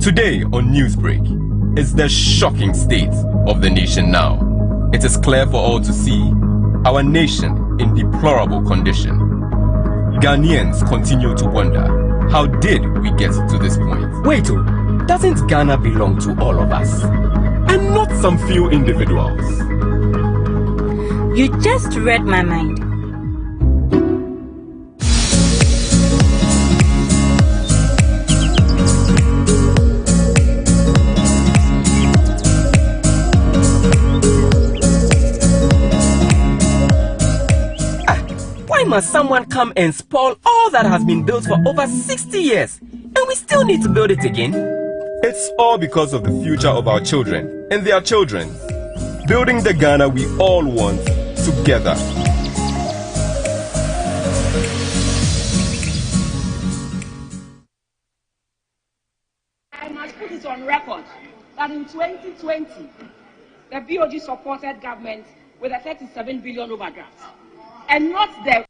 Today on Newsbreak is the shocking state of the nation now. It is clear for all to see our nation in deplorable condition. Ghanaians continue to wonder, how did we get to this point? Wait, doesn't Ghana belong to all of us? And not some few individuals. You just read my mind. Why must someone come and spoil all that has been built for over 60 years and we still need to build it again? It's all because of the future of our children and their children. Building the Ghana we all want together. I must put it on record that in 2020, the BOG supported government with a 37 billion overdraft, and not the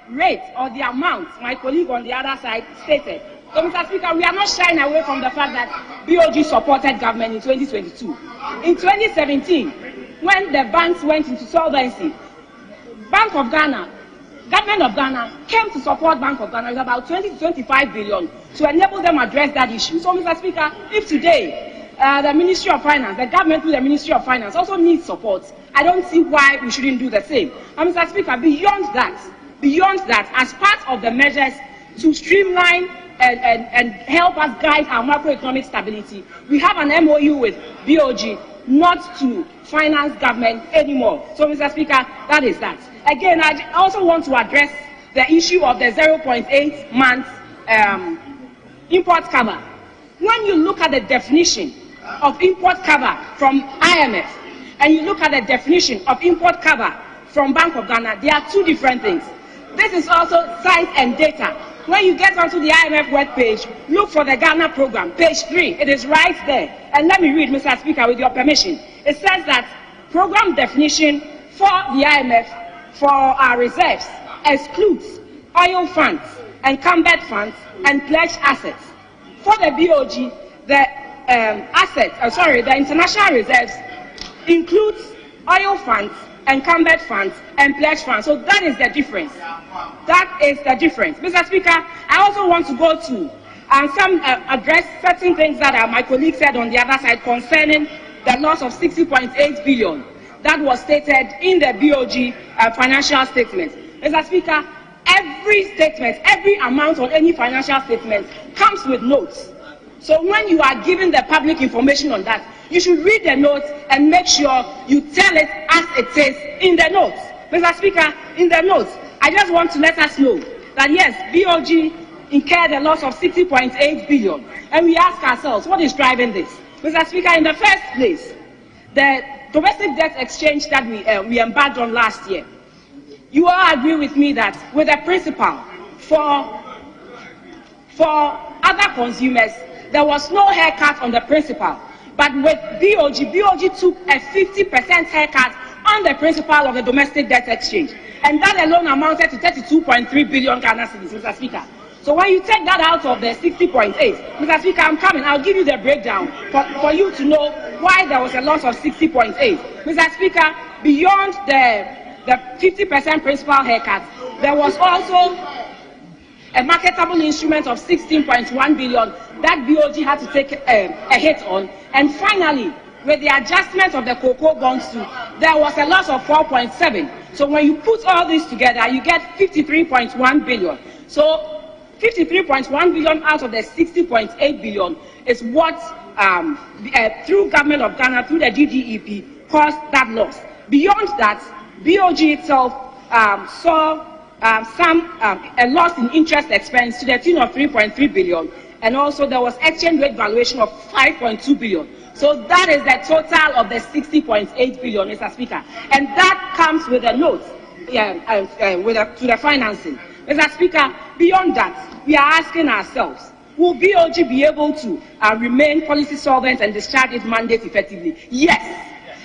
rate or the amount my colleague on the other side stated. So, Mr. Speaker, we are not shying away from the fact that BOG supported government in 2022. In 2017, when the banks went into solvency, Bank of Ghana, Government of Ghana came to support Bank of Ghana with about 20 to 25 billion to enable them address that issue. So, Mr. Speaker, if today the Ministry of Finance, the government through the Ministry of Finance also needs support, I don't see why we shouldn't do the same. And Mr. Speaker, beyond that, as part of the measures to streamline and help us guide our macroeconomic stability, we have an MOU with BOG not to finance government anymore. So, Mr. Speaker, that is that. Again, I also want to address the issue of the 0.8 months import cover. When you look at the definition of import cover from IMF and you look at the definition of import cover from Bank of Ghana, there are two different things. This is also size and data. When you get onto the IMF webpage, look for the Ghana program, page 3. It is right there. And let me read, Mr. Speaker, with your permission. It says that program definition for the IMF for our reserves excludes oil funds, encumbered funds, and pledged assets. For the BOG, the the international reserves includes oil funds, encumbered funds, and pledged funds. So that is the difference. That is the difference. Mr. Speaker, I also want to go to address certain things that my colleague said on the other side concerning the loss of 60.8 billion that was stated in the BOG financial statement. Mr. Speaker, every statement, every amount on any financial statement comes with notes. So when you are giving the public information on that, you should read the notes and make sure you tell it as it is in the notes. Mr. Speaker, in the notes, I just want to let us know that yes, BOG incurred a loss of 60.8 billion. And we ask ourselves, what is driving this? Mr. Speaker, in the first place, the domestic debt exchange that we embarked on last year, you all agree with me that with the principle for other consumers, there was no haircut on the principal. But with BOG took a 50% haircut on the principal of the domestic debt exchange. And that alone amounted to 32.3 billion Ghana cedis, Mr. Speaker. So when you take that out of the 60.8, Mr. Speaker, I'm coming. I'll give you the breakdown for you to know why there was a loss of 60.8. Mr. Speaker, beyond the 50% principal haircut, there was also a marketable instrument of 16.1 billion that BOG had to take a hit on. And finally, with the adjustment of the cocoa bonds too, there was a loss of 4.7. So when you put all this together, you get 53.1 billion. So 53.1 billion out of the 60.8 billion is what, through Government of Ghana, through the GDEP, caused that loss. Beyond that, BOG itself saw a loss in interest expense to the tune of 3.3 billion, and also there was exchange rate valuation of 5.2 billion. So that is the total of the 60.8 billion, Mr. Speaker, and that comes with a note to the financing. Mr. Speaker, beyond that, we are asking ourselves, will BOG be able to remain policy solvent and discharge its mandate effectively? Yes.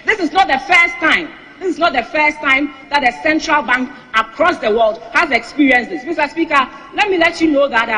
This is not the first time. This is not the first time that a central bank across the world has experienced this. Mr. Speaker, let me let you know that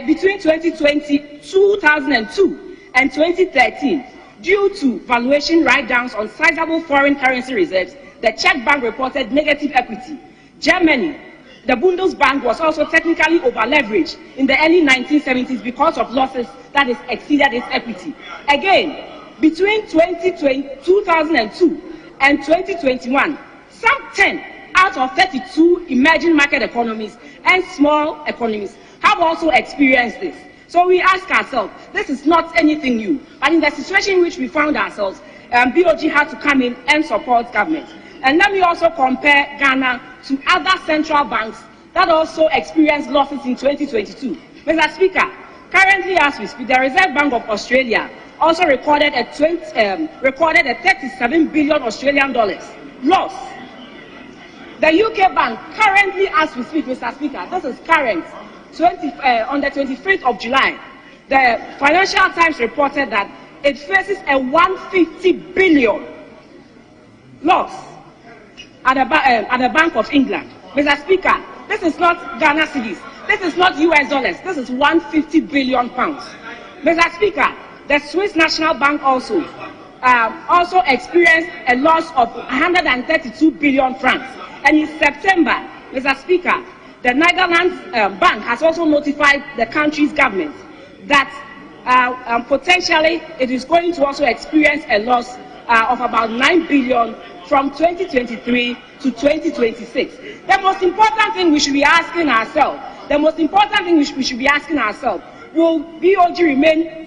between 2002 and 2013, due to valuation write-downs on sizable foreign currency reserves, the Czech bank reported negative equity. Germany, the Bundesbank was also technically over-leveraged in the early 1970s because of losses that exceeded its equity. Again, between 2002 and 2021, some 10 out of 32 emerging market economies and small economies have also experienced this. So we ask ourselves, this is not anything new, but in the situation in which we found ourselves, BOG had to come in and support government. And let me also compare Ghana to other central banks that also experienced losses in 2022. Mr. Speaker, currently as we speak, the Reserve Bank of Australia also recorded a 37 billion Australian dollars loss. The UK bank, currently as we speak, Mr. Speaker, this is current, on the 25th of July, the Financial Times reported that it faces a 150 billion loss at the Bank of England. Mr. Speaker, this is not Ghana cedis, this is not US dollars, this is 150 billion pounds. Mr. Speaker, the Swiss National Bank also experienced a loss of 132 billion francs. And in September, Mr. Speaker, the Netherlands Bank has also notified the country's government that potentially it is going to also experience a loss of about 9 billion from 2023 to 2026. The most important thing we should be asking ourselves, will BOG remain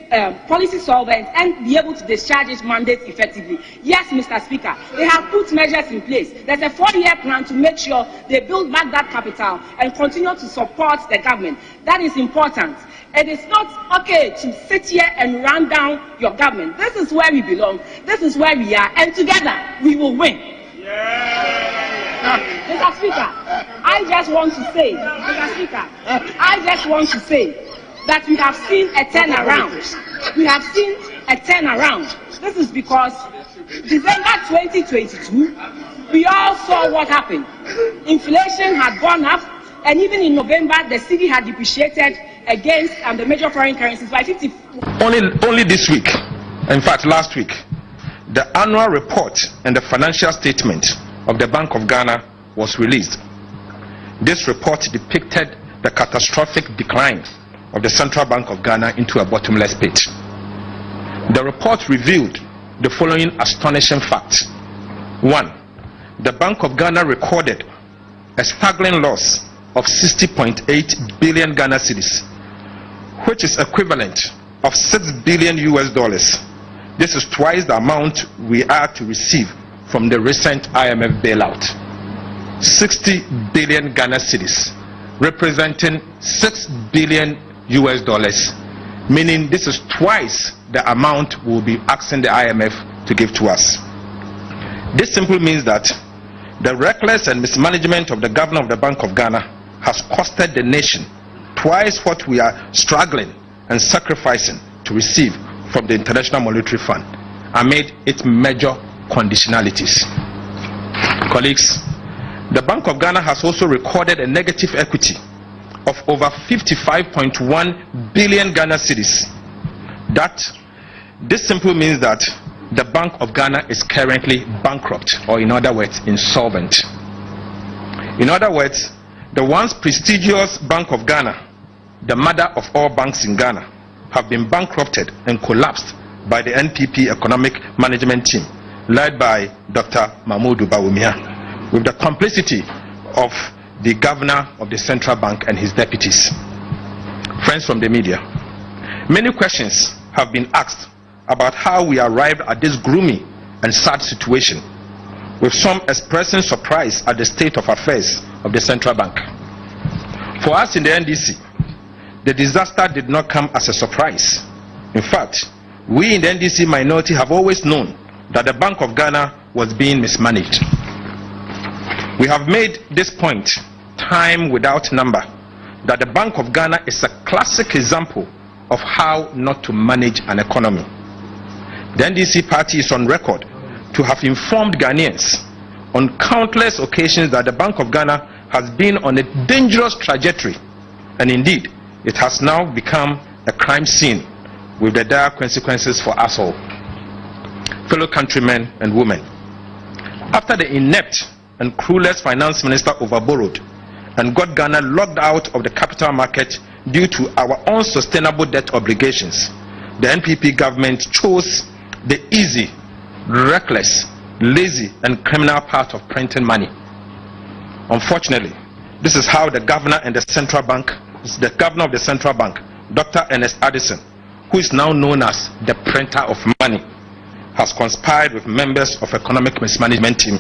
policy solvent and be able to discharge its mandate effectively? Yes, Mr. Speaker, they have put measures in place. There's a 4-year plan to make sure they build back that capital and continue to support the government. That is important. It is not okay to sit here and run down your government. This is where we belong. This is where we are, and together we will win. Mr. Speaker, I just want to say that we have seen a turnaround. This is because December 2022, we all saw what happened. Inflation had gone up, and even in November, the cedi had depreciated against the major foreign currencies by 50. Only this week, in fact last week, the annual report and the financial statement of the Bank of Ghana was released. This report depicted the catastrophic decline of the Central Bank of Ghana into a bottomless pit. The report revealed the following astonishing facts. 1. The Bank of Ghana recorded a staggering loss of 60.8 billion Ghana cedis, which is equivalent of $6 billion US dollars. This is twice the amount we are to receive from the recent IMF bailout. 60 billion Ghana cedis, representing $6 billion US dollars, meaning this is twice the amount we'll be asking the IMF to give to us. This simply means that the reckless and mismanagement of the governor of the Bank of Ghana has costed the nation twice what we are struggling and sacrificing to receive from the International Monetary Fund amid its major conditionalities. Colleagues, the Bank of Ghana has also recorded a negative equity of over 55.1 billion Ghana cedis. This simply means that the Bank of Ghana is currently bankrupt, or in other words, insolvent. In other words, the once prestigious Bank of Ghana, the mother of all banks in Ghana, have been bankrupted and collapsed by the NPP economic management team led by Dr. Mahmoud Bawumia, with the complicity of the governor of the central bank and his deputies. Friends from the media, many questions have been asked about how we arrived at this gloomy and sad situation, with some expressing surprise at the state of affairs of the central bank. For us in the NDC, the disaster did not come as a surprise. In fact, we in the NDC minority have always known that the Bank of Ghana was being mismanaged. We have made this point time without number, that the Bank of Ghana is a classic example of how not to manage an economy. The NDC party is on record to have informed Ghanaians on countless occasions that the Bank of Ghana has been on a dangerous trajectory, and indeed it has now become a crime scene with the dire consequences for us all, fellow countrymen and women. After the inept and clueless finance minister overborrowed and got Ghana locked out of the capital market due to our unsustainable debt obligations, the NPP government chose the easy, reckless, lazy and criminal path of printing money. Unfortunately, this is how the governor of the central bank, Dr. Ernest Addison, who is now known as the printer of money, has conspired with members of economic mismanagement team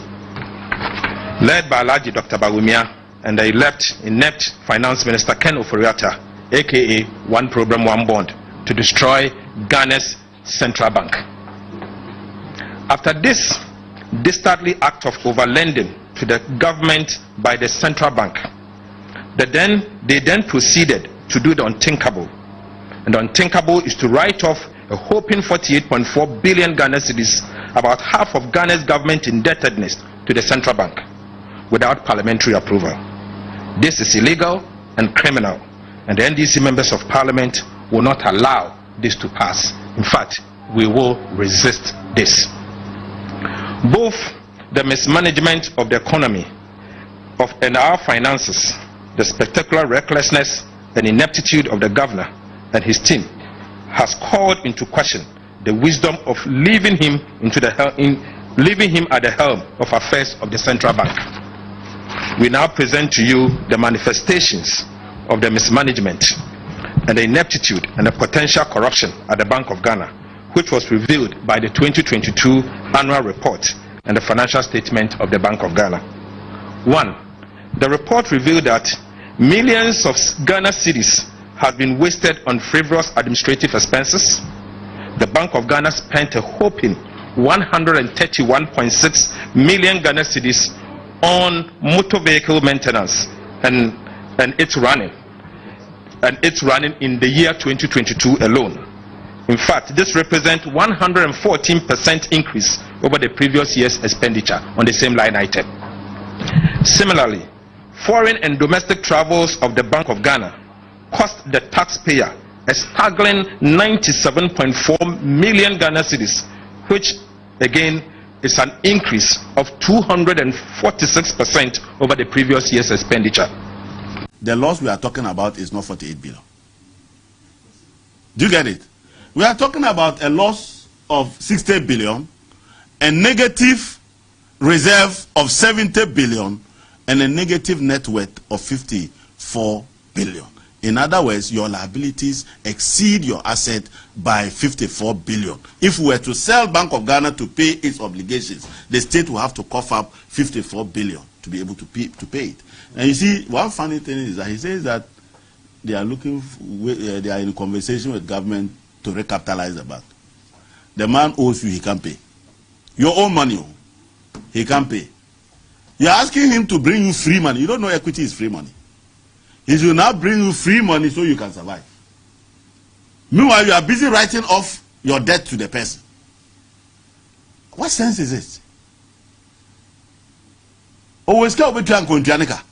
led by Alhaji Dr. Bawumia and the inept finance minister Ken Ofori-Atta, aka One Program, One Bond, to destroy Ghana's central bank. After this dastardly act of overlending to the government by the central bank, they then proceeded to do the unthinkable. And the unthinkable is to write off a whopping 48.4 billion Ghana cedis, about half of Ghana's government indebtedness, to the central bank without parliamentary approval. This is illegal and criminal, and the NDC members of parliament will not allow this to pass. In fact, we will resist this. Both the mismanagement of the economy and our finances, the spectacular recklessness and ineptitude of the governor and his team has called into question the wisdom of leaving him at the helm of affairs of the central bank. We now present to you the manifestations of the mismanagement and the ineptitude and the potential corruption at the Bank of Ghana, which was revealed by the 2022 annual report and the financial statement of the Bank of Ghana. 1. The report revealed that millions of Ghana cedis have been wasted on frivolous administrative expenses. The Bank of Ghana spent a whopping 131.6 million Ghana cedis on motor vehicle maintenance and its running in the year 2022 alone. In fact, this represents 114% increase over the previous year's expenditure on the same line item. Similarly, foreign and domestic travels of the Bank of Ghana cost the taxpayer a staggering 97.4 million Ghana cedis, which again is an increase of 246% over the previous year's expenditure. The loss we are talking about is not 48 billion. Do you get it? We are talking about a loss of 60 billion, a negative reserve of 70 billion, and a negative net worth of 54 billion. In other words, your liabilities exceed your asset by 54 billion. If we were to sell Bank of Ghana to pay its obligations, the state will have to cough up 54 billion to be able to pay it. And you see, one funny thing is that he says that they are they are in conversation with government to recapitalize the bank. The man owes you, he can't pay. Your own money, he can't pay. You're asking him to bring you free money. You don't know equity is free money. He should now bring you free money so you can survive. Meanwhile, you are busy writing off your debt to the person. What sense is it? Always go with the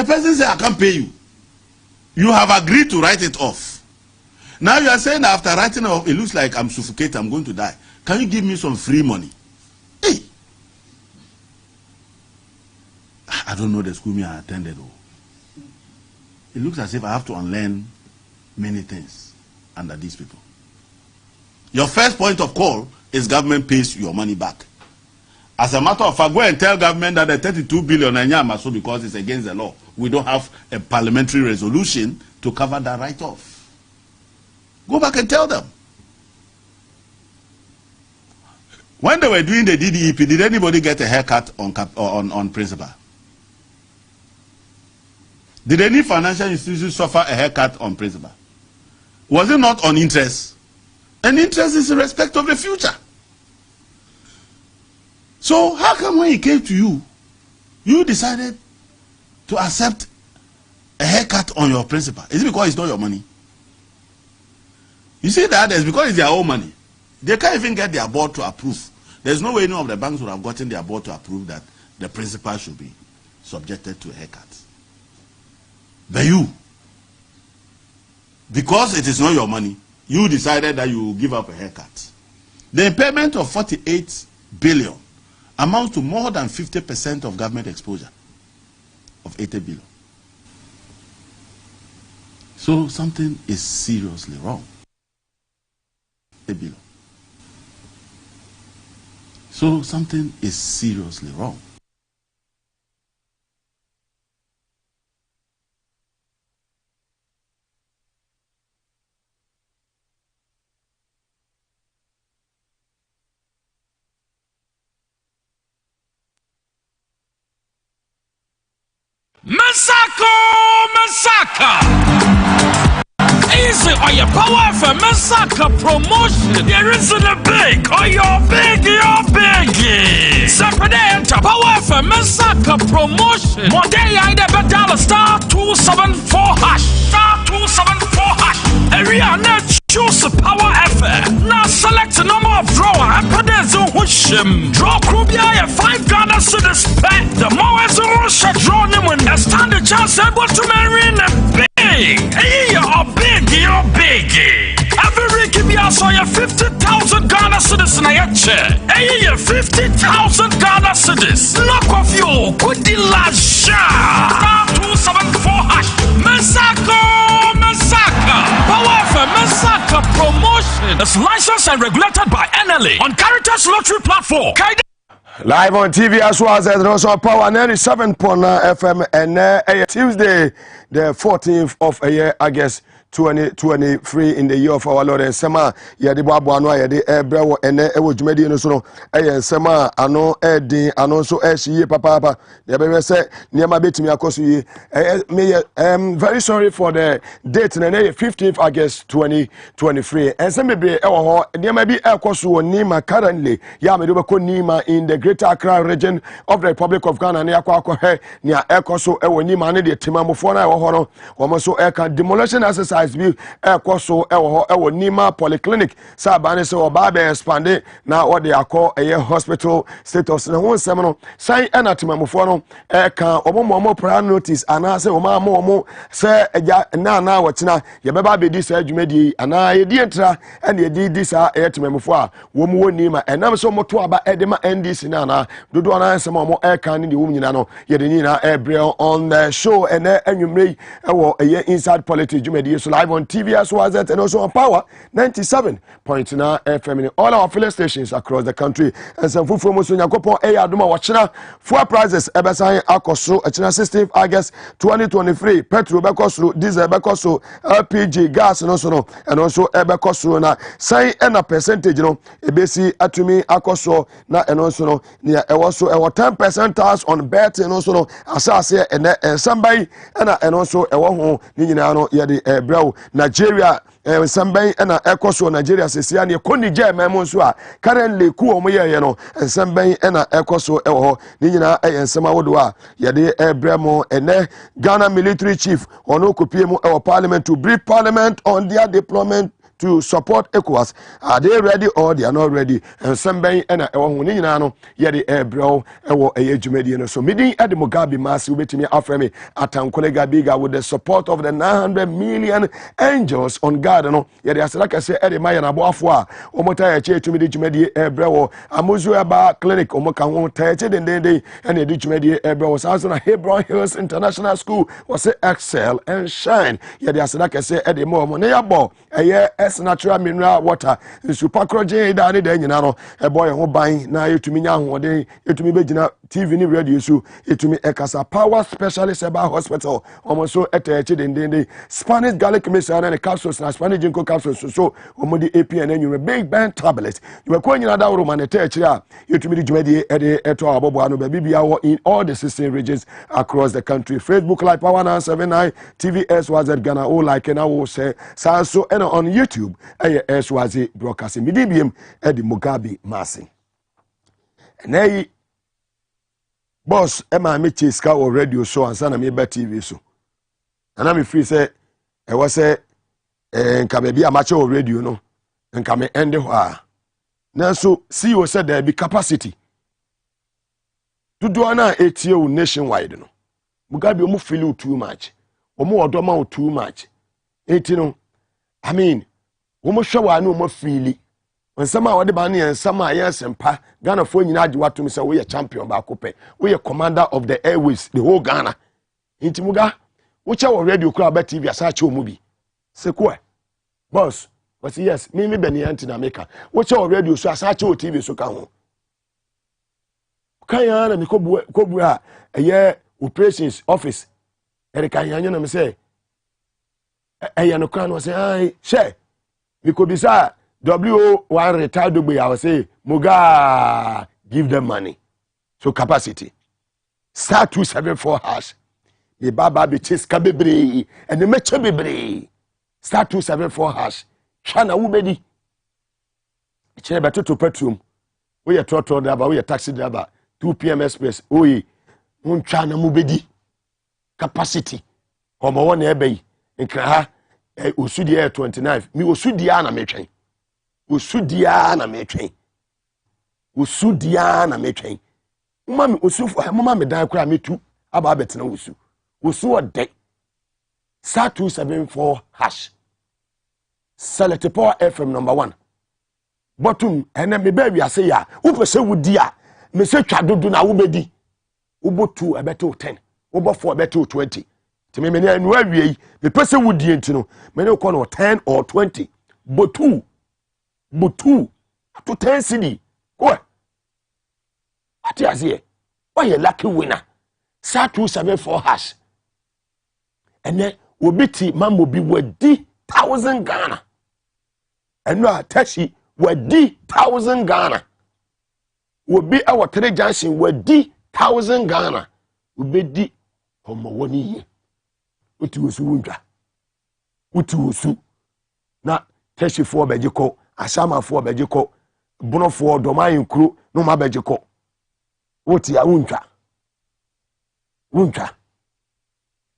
person says, I can't pay you. You have agreed to write it off. Now you are saying that after writing it off, it looks like I'm suffocated, I'm going to die. Can you give me some free money? Hey! I don't know the school me I attended. It looks as if I have to unlearn many things under these people. Your first point of call is government pays your money back. As a matter of fact, go and tell government that the 32 billion so because it's against the law. We don't have a parliamentary resolution to cover that write-off. Go back and tell them. When they were doing the DDEP, did anybody get a haircut on principal? Did any financial institution suffer a haircut on principal? Was it not on interest? And interest is in respect of the future. So how come when he came to you, you decided to accept a haircut on your principal? Is it because it's not your money? You see that it's because it's their own money. They can't even get their board to approve. There's no way any of the banks would have gotten their board to approve that the principal should be subjected to a haircut. But because it is not your money, you decided that you will give up a haircut. The impairment of 48 billion amounts to more than 50% of government exposure of 80 billion. So something is seriously wrong. A billion. So something is seriously wrong. Masaka! Easy or your power for Masaka promotion. There isn't a big or you're big. Separate power for Masaka promotion. One day I never dial star 274 hash. Star 274 hash. Area net choose power effort. Now select the number of drawer and put it in Hushim. Draw Krubia 5 Ghana cedis pet. The more as a rush draw him when they stand the chance able to marry in a big. Hey, you're big. Every give you saw your 50,000 Ghana cedis in a chair. Hey, you're 50,000 Ghana cedis. Knock off you. Good deal, Star 274 hash. Masaka. Power for Masaka promotion. It's licensed and regulated by NLA on Caritas Lottery Platform. Live on TV as well as also Power 97.9 FM and Tuesday, the 14th of August 2023 in the year of our Lord and Sema yadi babu anu yadi ebrewo ene ewo dwumadi no so no sema ano edi ano so ehye papa ya be say niam betimi akoso yi very sorry for the date na 15th August 2023 and some be ewo ho niam bi akoso Nima currently ya me do be ko Nima in the Greater Accra region of the Republic of Ghana na yakwa he nia akoso ewo Nima ne de timamofo na ewo ho no wo so eka demolition exercise bi ekoso ewo Nima Polyclinic sabane se oba be expand na ode akọ hospital status na won sem no sai enatimamofo no eka omomo pra notice ana se omo se eja na wotina ye beba be di sa adwumadi ana ye di entra ene ye di sa etimamofo a wo mu Nima enam so moto aba edema NDC na dodo na sem omo eka ne de wo nyina no ye de nyina ebre on the show ene anwumrei ewo inside politics adwumadi so live on TV as well as that, and also on Power 97.9 FM in all our affiliate stations across the country. And some food from Yakopon Aduma Wachina for prizes Ebesan Akoso Achina 16th August 2023. Petrol Bekosu, diesel Bekosu, LPG, gas and also Ebekosu na say and a percentage no Ebesi Atumi Akoso na and also near also 10% tax on bet and also asase and somebody and also a one Ninano Yadi Brow. Nigeria somebody and Ecoso Nigeria Sesiani Koni Jam Monsua currently cool moye no and somebody and Ecoso Nina and Samawadua Yade Bremo and Ghana military chief on Okupiemo our parliament to brief parliament on their deployment to support ECOWAS. Are they ready or they are not ready? And somebody and no yet bro a jumedian. So meeting at the Mugabe Maase will be to me after me at Kolega Biga with the support of the 900 million angels on God. No, yet as like I say, Eddie Mayan Abuafwa, Omota to me the Jumedi Ebro, Amuzuaba Clinic, Omokan, Tate, and then they and the Jumedi Ebro was also a Hebron Hills International School was excel and shine. Yet as like I say, Eddie Mo Moneabo, a year. Natural mineral water super croje da ne da nyina no e boy ho ban na etumi nya hoden etumi begina TV ni radio so etumi ekasa power specialist about hospital almost so etechi den Spanish garlic mixture and capsules na Spanish ginkgo capsules so omodi APN anyu big band tablet you ko nyina da woro man etechi a etumi di dwumadi ede eto abobo ano ba bibia wo in all the 16 regions across the country. Facebook Live Power 979 TVS was at Ghana all like na wo say so and on YouTube SWAZI broadcasting medium Eddie Mugabe Maase. And hey boss Emma Michi ska or radio show and sana me TV so. And I'm free say I was say nka be amateur radio no nka me end ho. Now so CEO said there be capacity to do na etie nationwide no. Mugabe omu feel too much. Omu odoma too much. 18 no I mean, womo hwa no mo feeli. Nsama wode ba ne nsama ayesempa Ghana fo nyina age watom say we champion ba kope. We commander of the airways the whole Ghana. Inti muga wo che wo radio kura ba TV asa che omu bi. Se ko boss, but yes, me be ne anti na meka. Wo che wo radio so asa che o TV so ka ho. Kan ya na mi kobu a eye operations office. Erika yanyo na me say eye no kan no say ai she mi ko bisa W1 retired Dogbe, I will say, Muga, give them money. So capacity. Star 274 hash. The Baba be chase kabebre and the mecha bebre. Star 274 hash. Shana ubedi. Che better to petrol. We are total driver, we are taxi driver. 2 PM express. Oye, chana mubedi. Capacity. Homo one ebe. Nkra usudi air 29. Mi usudi ana mechen. Usudia na metwen. Usudia na metwen. Mama usufu mama me dan kura metu aba betena usu. Usu ode. Star 274 hash. Select Power FM number 1. Bottom ene me ba wi ase ya. Wo pese wudi a me se twa dodo na wo bedi. Wo bo 2 ebeto 10. Wo bo 4 ebeto 20. Ti me ne anu awie me pese wudi enti no. Me ne ko no 10 or 20. Bo 2 Butu to 10 cedi. Go. What is here? Why you lucky winner? Star 274 hash. And then we beat Mambo be worth 1,000 Ghana. And no Tashi worth 1,000 Ghana. We be our 3 junction worth 1,000 Ghana. We be di homo 1 year. Uti usu. Na Tashi 4 bejiko. Asama fo bejiko bono fo domayin kru no ma bejiko woti ya uncha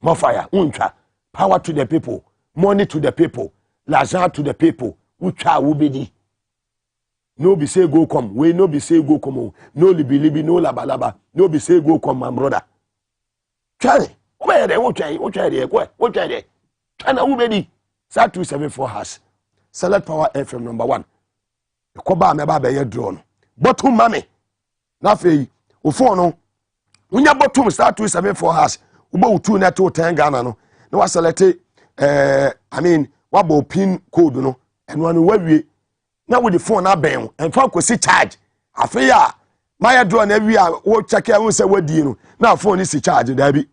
more fire uncha power to the people, money to the people, l'argent to the people. Ucha ubedi no be say go come, we no be say go come, no libi no labalaba, no be say go come my brother. Try where they won't try there China ubedi Star 274 hash. Select Power FM number 1. Koba me ba be ye drone. Bottom mame. Na fei, o phone no. Unya bottom Star 274 hash. Ubo 2 na to 10 Ghana no. Na wa select wa bo pin code no. Eno anu wawie. Na with the phone na ben. En fa ko si charge. Afei ya my drone na wi a wo check e won say wadi no. Na phone si charge da bi.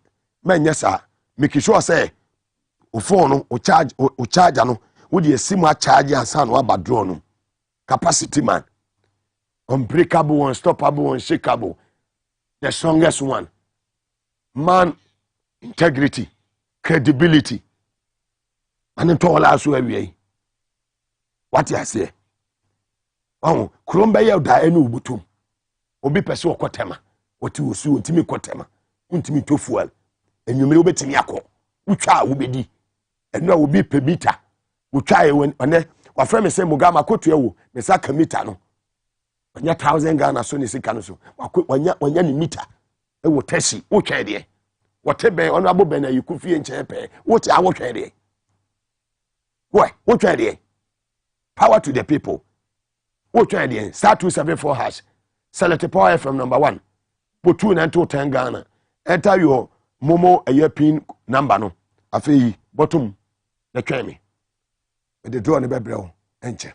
Menye sa. Make sure say o phone no o charge no. Would you see my charge and son about drone? Capacity man. Unbreakable, unstoppable, unshakable. The strongest one. Man, integrity, credibility. And in all else we what you say? Oh, Kromba ya da enu butum. Obi pese okotema. Oti osu ontimi kotema. Ontimi to fuel. Enwumere obetimi akọ. Utwa ubedi. Enu a obi pebita. Utwaye one wa frame say Mugabe Maase wo me saka meter no anya 1,000 Ghana so ne sika no so wanya ni meter e wo tashi wo twa de wote ben ono aboben na yikufie nche pe wo ti awo twa de wo twa de power to the people wo twa de Star 274 hash select Power FM number 1 put 2 na to 10 Ghana enter your momo pin number no afei bottom na twa me the draw ne bebrel enche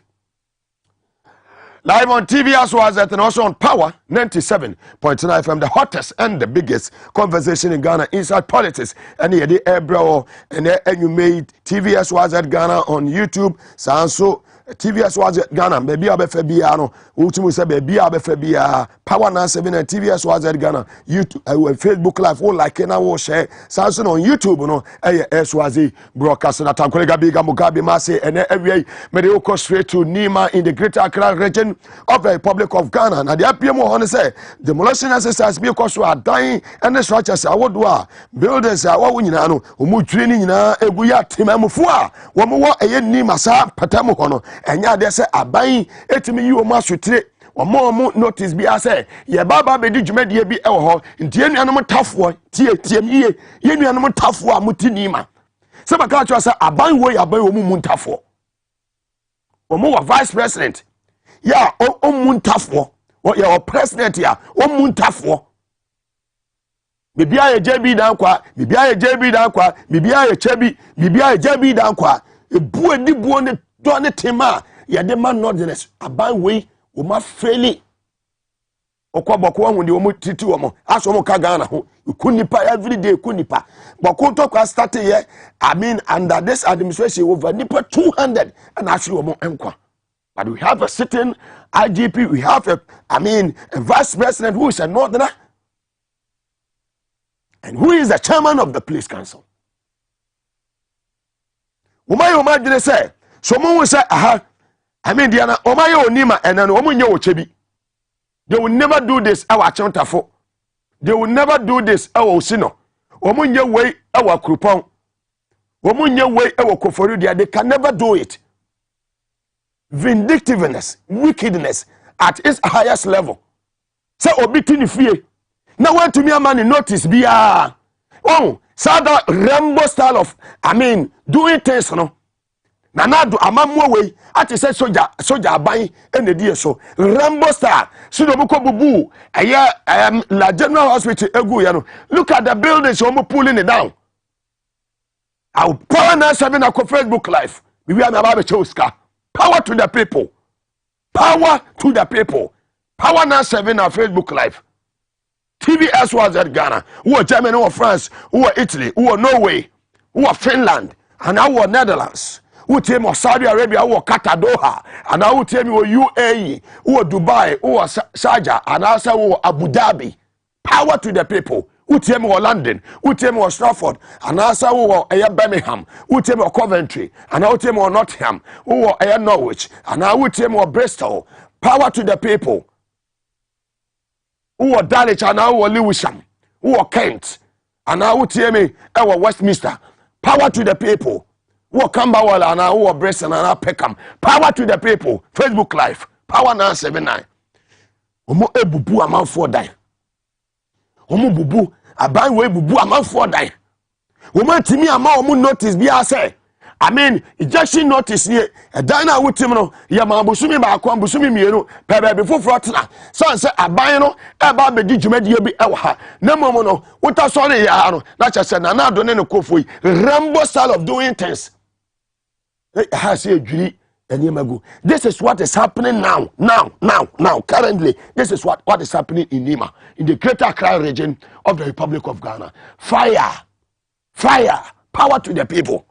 live on TV as well as and also on Power 97.9 FM, the hottest and the biggest conversation in Ghana inside politics. And here the Ebro and you made TV as well as at Ghana on YouTube. So TV as well as at Ghana, baby Abefabiano, ultimately say baby Abefabia, Power 97 and TV as well as at Ghana, YouTube, Facebook Live, all like and I will share. Samson on YouTube, you know, Swazi broadcasting at Mugabe Maase and every mediocre straight to Nima in the Greater Accra region of the Republic of Ghana. Now the APM on say demolition exercise because we are dying and the structures are what buildings are what we know umu training na eguya timamufua wamuwa eye Nima sa patamu hono enya de say aban etimi yi o masutire omo notice bi ase ye baba be di dwumade bi e wo ho ntie nuanom tafo tiem ye nuanom tafo a muti Nima se baka cho say aban wo mu ntafo omo wa vice president ya omuntafo ya president ya omuntafo bibia ye JB dankwa bibia ye JB dankwa bibia ye chebi bibia ye JB dankwa ebu edi buo ne do ne tema ya de man nordiness aban we o ma feli okwa boko hu de o mu titi wo mo aso mo ka Ghana ho kunipa every day kunipa boko to kwa start here I mean under this administration over nipa 200 and actually wo mo enkwa. But we have a sitting IGP, we have a vice president who is a northerner and who is the chairman of the police council. Umay did say, someone will say, Diana, Omayo Nima, and then Omunyo Chebi. They will never do this, our Chantafo. They will never do this, our Sino. Omunyo way, our Krupon. Omunyo way, our Koforudia. They can never do it. Vindictiveness, wickedness at its highest level. Say obitini fear. Now when to me a man notice be sada Rambo style of doing things no. Na do amamwe way at say soldier buying any day so Rambo style. Sudobuko bubu la general hospital egu yano. Look at the buildings omo pulling it down. I'll power now 7 ako Facebook live. We are na babe choska. Power to the people. Power to the people. Power now 7 on Facebook Live. TVS was at Ghana. Who are Germany, who are France, who are Italy, who are Norway, who are Finland, and who are Netherlands. Who tell me Saudi Arabia, who are Qatar, Doha, and who tell me UAE, who are Dubai, who are Sharjah, and also who are Abu Dhabi. Power to the people. Who tell me London, who tell me Stratford, and also who are Birmingham, who tell me Coventry, and who tell me Nottingham, who are Norwich, and who tell me Bristol. Power to the people. Who are Dulwich, and who are Lewisham, who are Kent, and who tell me Westminster. Power to the people. Who are Camberwell, and who are Bristol, and Peckham. Power to the people. Facebook Live. Power 979. Omo ebubu amount for die. Omo bubu aban we bubu amanfo dan omo timi ama omo notice bi ase ejection notice ni dan na wotim no ya ma bosumi ba akwa bosumi mienu pebe be foforo tena so say aban no e ba be di dwumadie bi e wa ha na momo no wota sori ya no na chese na na do ne ne kofoi Rambo style of doing things ha say adwiri eniemagu. This is what is happening now currently. This is what is happening in Nima, in the Greater Accra region of the Republic of Ghana. Fire, power to the people.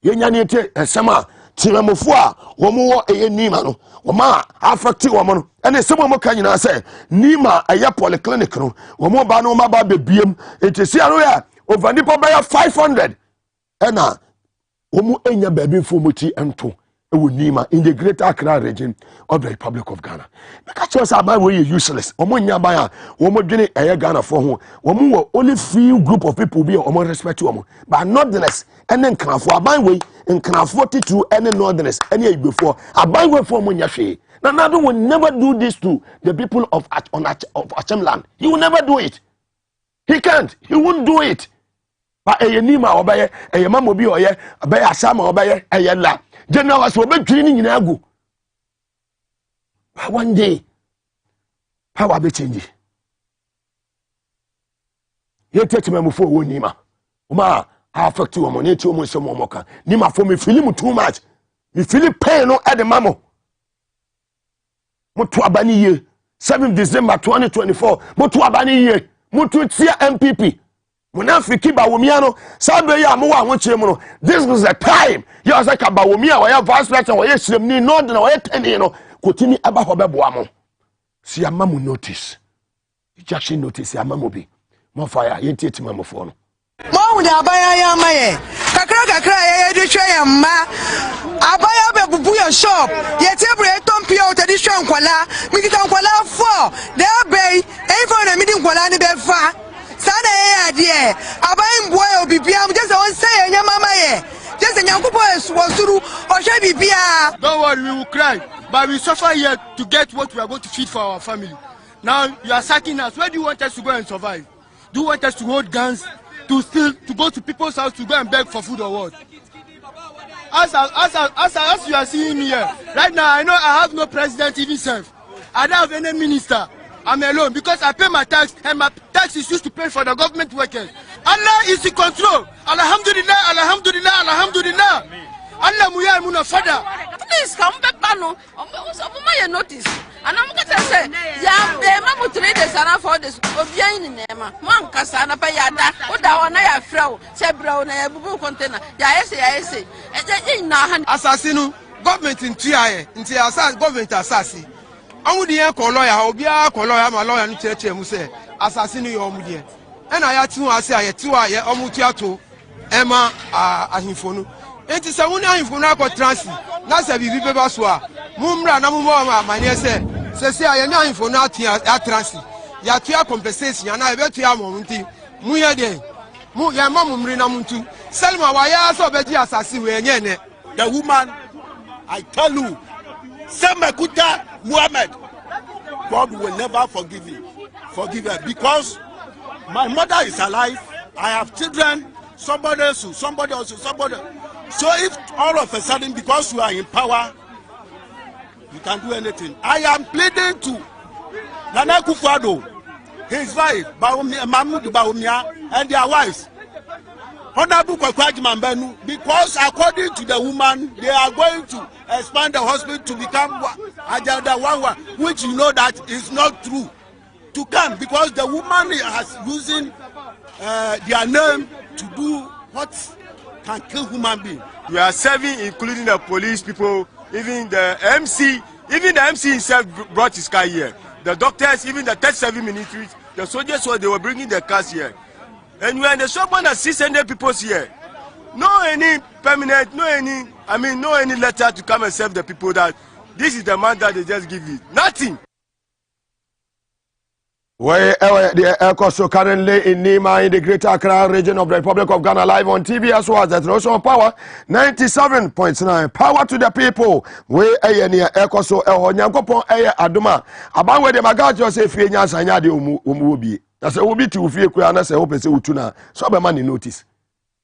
Yenyanite esema timamofua womo eye Nima no woma affect womo ene semo mo kan nyina say Nima eye polyclinic no womo ba no ma ba bebiem etesi aro ya over nipa ba 500 ena Omu enya baby fumuti ento ewo Nima in the Greater Accra region of the Republic of Ghana. Because us aban we useless. Omu nya ban omu dwene eye Ghana for ho. Omu wo only few group of people be omu respect omu. But nonetheless, ene nkrafo aban we nkrafo titu ene nonetheless ene ibefo aban we for omu nya hwe. Nana will never do this to the people of Achem land. He will never do it. He can't. He won't do it. But Nima obaye mamobi oye obaye asama obaye la general was obetwini nyina agu. But one day power be change. Ye take me for wo Nima. Uma affect you money to mo some moka. Nima for me feel too much. Me feel pain no at the mamo. Mo to abani ye 7 December 2024. Mo to abani ye. Mo to tia MPP. Munafiki bawumiano sabe ya mo wa honche mu no. This was the time you was like bawumia wa ya vice president wa yesrem ni no de na wa yetani no kotimi aba ho beboa mo si amamu notice ejection notice amamu bi mo fire yenti etima mo fo no mo hu abaya ya maye kakra ya de hwe ya ma abaya be bubu ya shop ye table e tompio te di hwe nkwala mi kita nkwala 4 de bay e fo na mi di nkwala ni be fa sana ye adie aban boy obibia just won say enya mama ye just nyankopo wasuru ohwe bibia. Don't worry, we will cry, but we suffer here to get what we are going to feed for our family. Now you are sacking us. Where do you want us to go and survive? Do you want us to hold guns, to steal, to go to people's house to go and beg for food or what? as you are seeing me here, right now I know I have no president even serve. I don't have any minister. I'm alone because I pay my tax and my tax is used to pay for the government workers. Allah is in control. Alhamdulillah, alhamdulillah, alhamdulillah. Allah muya muna father. Please come back, Pano. My notice. And I'm going to say, yeah, the mamma 3 days and 4 days of Yan in Emma. One Cassana Payada, what I want I throw, Sebro, and a boo container. I say, Assassino, government in TIA, in TIA, government assassin. I would hear Coloya, Obia, Coloya, my lawyer, and church, and say, Assassino, your mudia. And I had 2 I say, 2 I Omutiato, Emma, Ahimfono. It is a woman who now got transit. That's a vivid baswa. Mumra, Namuma, my near say, I am for not here at transit. Yatia compensation, and I bet you are Monty. Muya day. Muya Mamumrina Muntu. Selma, why are so bad assassin? The woman, I tell you, Semakuta Muhammad, God will never forgive her because my mother is alive. I have children. Somebody else. So if all of a sudden, because you are in power, you can do anything. I am pleading to Nana Akufo-Addo, his wife, Mahmoud Bawumia, and their wives, Honorable Kwakwaji Benu, because according to the woman, they are going to expand the hospital to become Ajada Wawa, which you know that is not true. To come, because the woman is using their name to do what can kill human being. We are serving, including the police people, even the MC himself brought his car here. The doctors, even the 37 militaries, the soldiers, they were bringing their cars here. And we are in the shop on 600 people here. No any permanent, no any letter to come and serve the people that this is the man that they just give it. Nothing. Where the Koso currently in Nima in the Greater Accra region of the Republic of Ghana, live on TV as well as at Rosso Power 97.9. Power to the people. Where near Ekoso Nyankopon Aduma. About where the Magajo say Fianya Sanyadi Umubi. That's a ubi to Fiana say open say Utuna. So be man notice.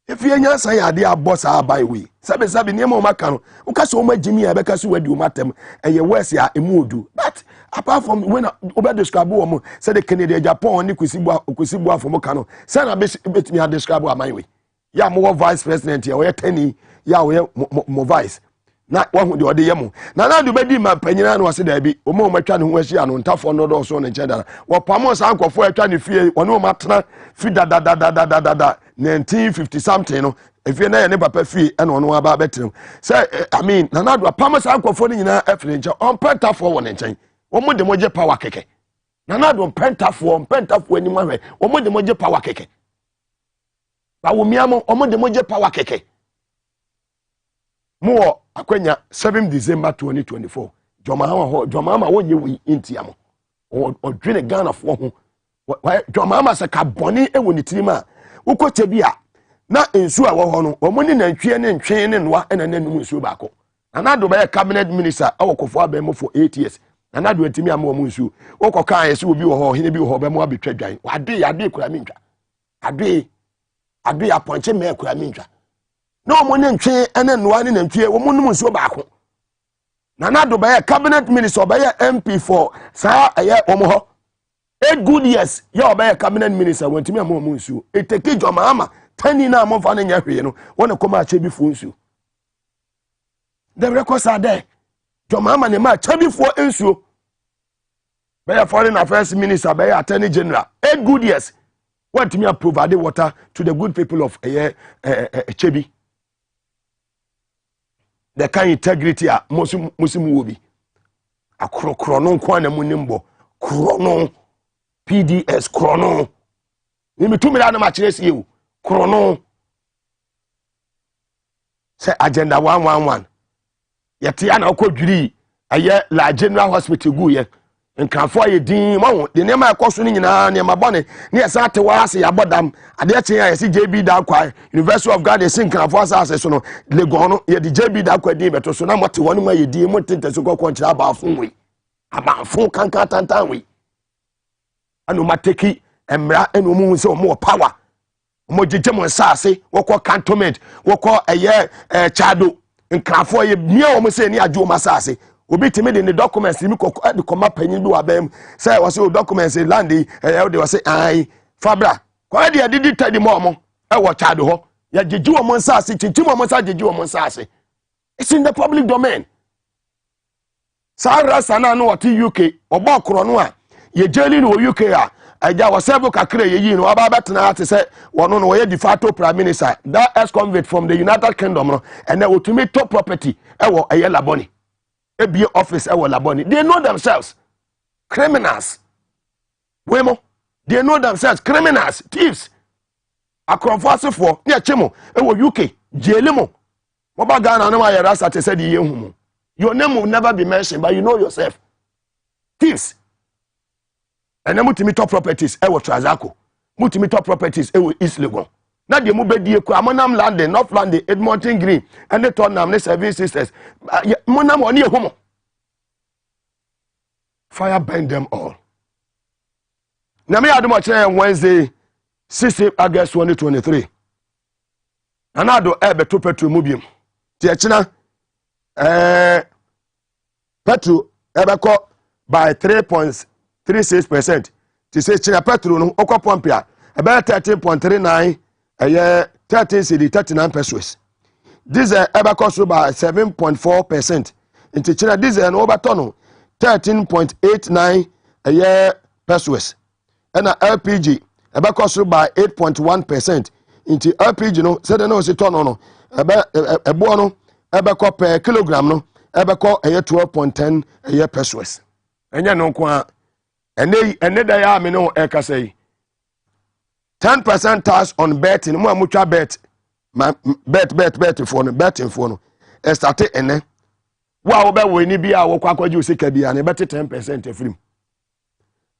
If you nya say ade aboss abai we sabe nemo maka no uka so ma jimi abeka so wadi umatem eye west ya emudu but apart from when obe describe wo say the Canada Japan ni kwesibu afo ka no say na betimi describe aman we ya mo vice president ya we tani ya we mo vice na wahu de ode yemu na do bedi ma panyina no wase da bi o mo matwa ne ho ahia no ntafo no do so ne ncheda wo pamo san kofo atwa ne fie one o matena fi da 1950 something no efie na ye ne papa fie e no ono aba betem say I mean na do pamo san kofo ne nyina afre nche on pentafo wo ne nchen wo mo de moje power keke na do pentafo ani mahwe wo mo de moje power keke ba wo miamo o mo de moje power keke mo akwenya 7 December 2024 Jomama wonye wi intiamo o dwene Ghana fo ho Jomama se ka boni ewo ni tirima ukoche bia na ensu a wo ho no omo ni nantwie ne ntwe ne noa ena nanum ensu baako anado be cabinet minister awokofo abemo for 8 years anado atimi am omo ensu wokoka yesi obi wo ho hene bi wo ho be mo abetwa dwan ade kura mintwa ade aponche me kura mintwa no mo ne ntwe ene noa ne nantwie wo mo num ensu baako nanado be cabinet minister be MP for sa eye omo ho 8 good years ya be cabinet minister wantimi am omo ensu eteke Jomama tani na mo fa ne nya hwe no wona koma ache bi fo ensu the records are there Jomama ne ma ache bi fo ensu be foreign affairs minister be attorney general 8 good years wantimi provide water to the good people of Chebi. The kind integrity a musimu wobi akrokrono kwa na munimbo krono PDS krono ni mitumira na machiresi yewu krono say agenda 111 yete ya na okodwiri aye la general hospital gu ye nkanfo aye din mawo de nema akoso ni nyina nema bone ne yesa ate warase ya bodam ade chen ya yesi JB da kwa University of Ghana sin nkanfo asase so no legon no ye de JB da kwa din beto so na mote wonu ma ye din mote so kokko nchira ba afun we aba afun kankan tantan we anu mateki emra enu mu se mo power mo jeje mo asase wokọ cantonment wokọ eye chado nkrafo ye mia wo say ni adwo masase obi timi de ne documents mi kokko de koma panyin bi wa bam say wo say documents land de wo say ai fabra kwa de adidi tadi mo e wo chade ho ya jeji wo nsase chichi mo sa jeji wo nsase. It's in the public domain. Sarah sana no what UK obo kro no a ye jeli no UK a aja wo sebo kakra ye yi no aba betena ate say wono no ye de facto prime minister that ex-convict from the United Kingdom no and they ultimate top property e wo eye laboni e be office e wo laboni. They know themselves criminals. Wemo they know themselves criminals, thieves. Akrofasefo ne chemo e wo UK jeli mo Oba Ghana no aye rasa te said ye your name will never be mentioned, but you know yourself. Thieves. And then mutimi top properties e wo Trazako. Mutimi top properties e wo East Legon. Na de mu bedie ku amonam land, North land, Edmonton Green, and the Tottenham ne Seven Sisters. Monam oni ehumo. Fire burn them all. Na me adom kire Wednesday 6 August 2023. Anado ebe to petrol mu biem. Ti echina petrol ebeko by 3.36%. Ti say china petrol no okwa pompe a ebe 13.39 13 cedi 39 pesos. Diesel ebeko so by 7.4%. Ti china diesel no obato no 13.89 pesos. Na LPG ebeko so by 8.1%. Inti LPG no said no se ton no ebo no ebeko per kilogram no ebeko 12.10 pesos. Enya no kwa ene da ya me no eka say 10% tax on betting mo amutwa bet for no betting for no e start ene wa wo be we ni bia wo kwa kwaji osika bia na bet 10% free.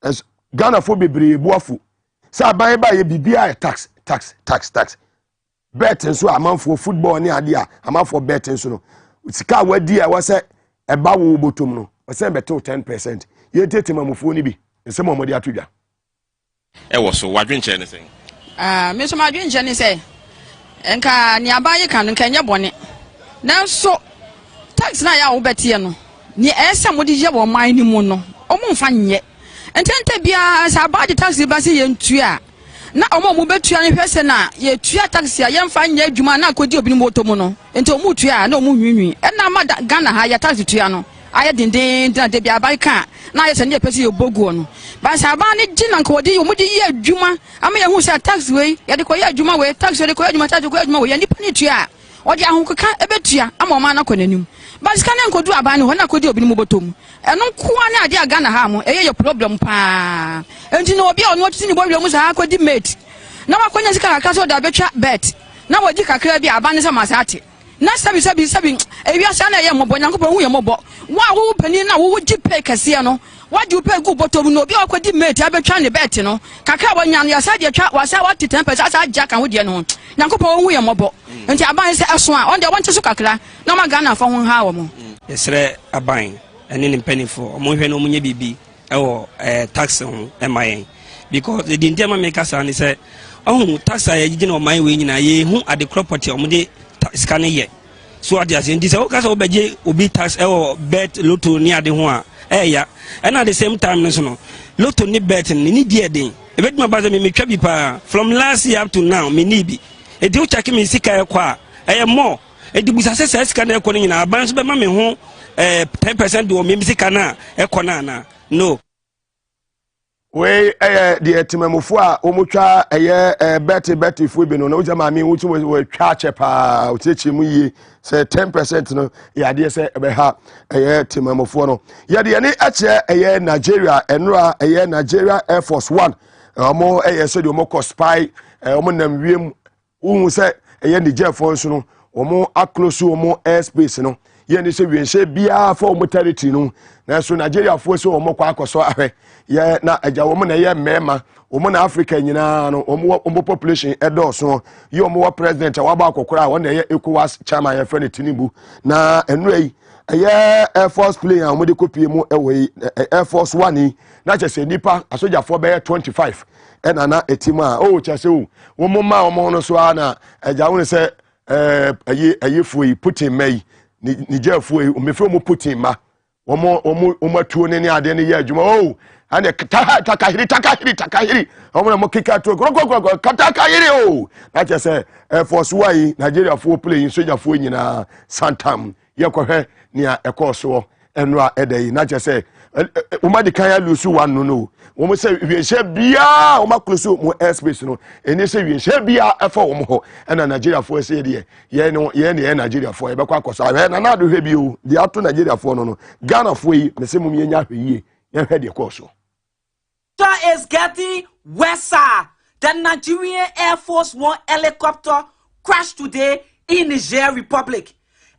As Ghana for bebre buafu sa ban ba ye bibia tax betting so amanfo football ni ade a amanfo betting so no sika wadi a wase eba wo botom no wase beto 10% ye tete mamofo ni bi nsem omode atodwa e wo so wadwenche ne sen me so madwenche ne se enka ni abaye kan nka nye bone nanso tax na ya wo betie no ni ese mode je wo man ni mu no omumfa nye entente bia sa abaye tax ba se ye ntua na omo betua ne hwese na ye tua taxi ya mfa nya adwuma na akodi obi ni moto mu no enti omu tua na omu nwinwi na ma Ghana ha ya taxi tua no aye dindin na de bia baika na ye se ne pese ye bogu no ba sa ba ne gina nka odi omu de ye adwuma ama ye hu se taxi we ye de ko ye adwuma we taxi de ko ye adwuma taxi ko ye adwuma we ye nipa ne tua odi ahonkeka ebetua ama o ma na konanim ba sika ne nkodu aba ne ho na akodi obi ni mobotom eno nkoa ne ade Ghana ha mo eye ye problem pa enti no obi a ono titi ni bo wiamu sa akodi mate na wakonya sika kakra so da betwa bet na wadi kakra bi aba ne se masate na sabi ewia na ye mobo nyankopon hu ye mobo wa wo pani na wo gi pay kase no wadi wo pay gu botom no obi akodi mate abetwa ne bet no kakra wonya no ya sa de twa wasa wati 10% asa agya kan ho de no nyankopon hu ye mobo enti aban se eso a on de wonte so kakra na ma Ghana fa ho ha wo mo yesre aban ene ne mpanifo omo hwe no munye bibi ewo tax on emayen because the intema make us and say oh tax ay gina o man we nyina ye hu ade property omo de scan ye so ade as ndi say o ka so beje obi tax ewo bet lotto ni ade ho a ya and at the same time no so no lotto ni bet ni die den e bet ma ba me metwa bi pa from last year up to now me ni bi e di o check me sika e kwa more e di busa se scan e kwa ni nyina ban so be ma me ho 10% do me sika na e kwa na no we the timamufo a omutwa bet fu bi no na uja ma mi wutu we twa chepa utechi mu yi say 10% no ya de say ebe ha timamufo no ya de ne ache Nigeria enra Nigeria Air Force 1 omo so de omo ko spy omo nam wiem unu say Nigeria force no omo aclose omo airspace no ye ni se wiense bia for omo territory no na so Nigeria force omo kwa akoso ahwe ye na aja wo na ye mema wo na Africa nyina no wo population edoso ye wo president wa ba akokora wo na ye ECOWAS chairman ye friend Tinubu na enui ye Air Force plane a wo de kopie mu ewe Air Force 1 na chese nipa asoja for be 25 na etima o chese wo mo ma wo no so na aja wo se ayi fuyi Putin mai Niger fo me fo mo Putin ma omo tuo ne ade ne ye adwuma oh ane takahiri omo na mo kika to takahiri oh na che say Air Force why Nigeria fo play soldier fo nyina santam ye kohwe nia ekoso enra edai na che say uma de kan ya lusu one no wo say wienhye bia wo makloso mo airspace no eni say wienhye bia efa wo ho na Nigeria fo say de ye ne Nigeria fo e be kwa akoso na do hwe bi o de ato Nigeria fo no Ghana fo yi me say mo nya hwe ye hwe de koso is getting worse. The Nigerian Air Force One helicopter crashed today in Niger Republic.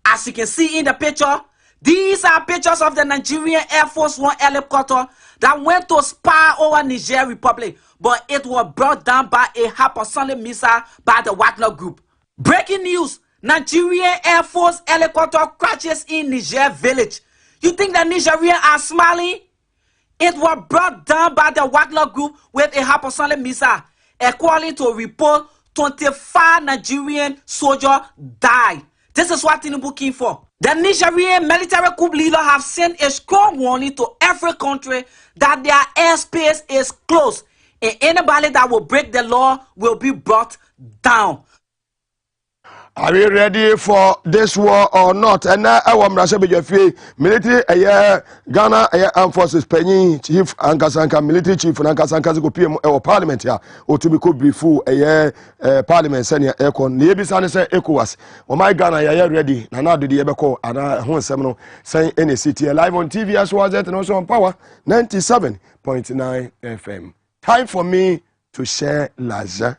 As you can see in the picture, these are pictures of the Nigerian Air Force One helicopter that went to spy over Niger Republic, but it was brought down by a hypersonic missile by the Wagner Group. Breaking news, Nigerian Air Force helicopter crashes in Niger village. You think the Nigerians are smiling? It was brought down by the Wagner Group with a hypersonic missile. According to a report, 25 Nigerian soldiers died. This is what Tinubu came for. The Nigerian military coup leader have sent a strong warning to every country that their airspace is closed, and anybody that will break the law will be brought down. Are we ready for this war or not? And now I want to military Ghana Armed Forces Penny Chief Ankasanka military chief and Ankasanka go PM or parliament here or to be could be full parliament senior aircon. Nebi San say ECOWAS. Or my Ghana ya ready. And now do the Ebeko and I home seminal saying any city live on TV as well as and also on Power 97.9 FM. Time for me to share Laza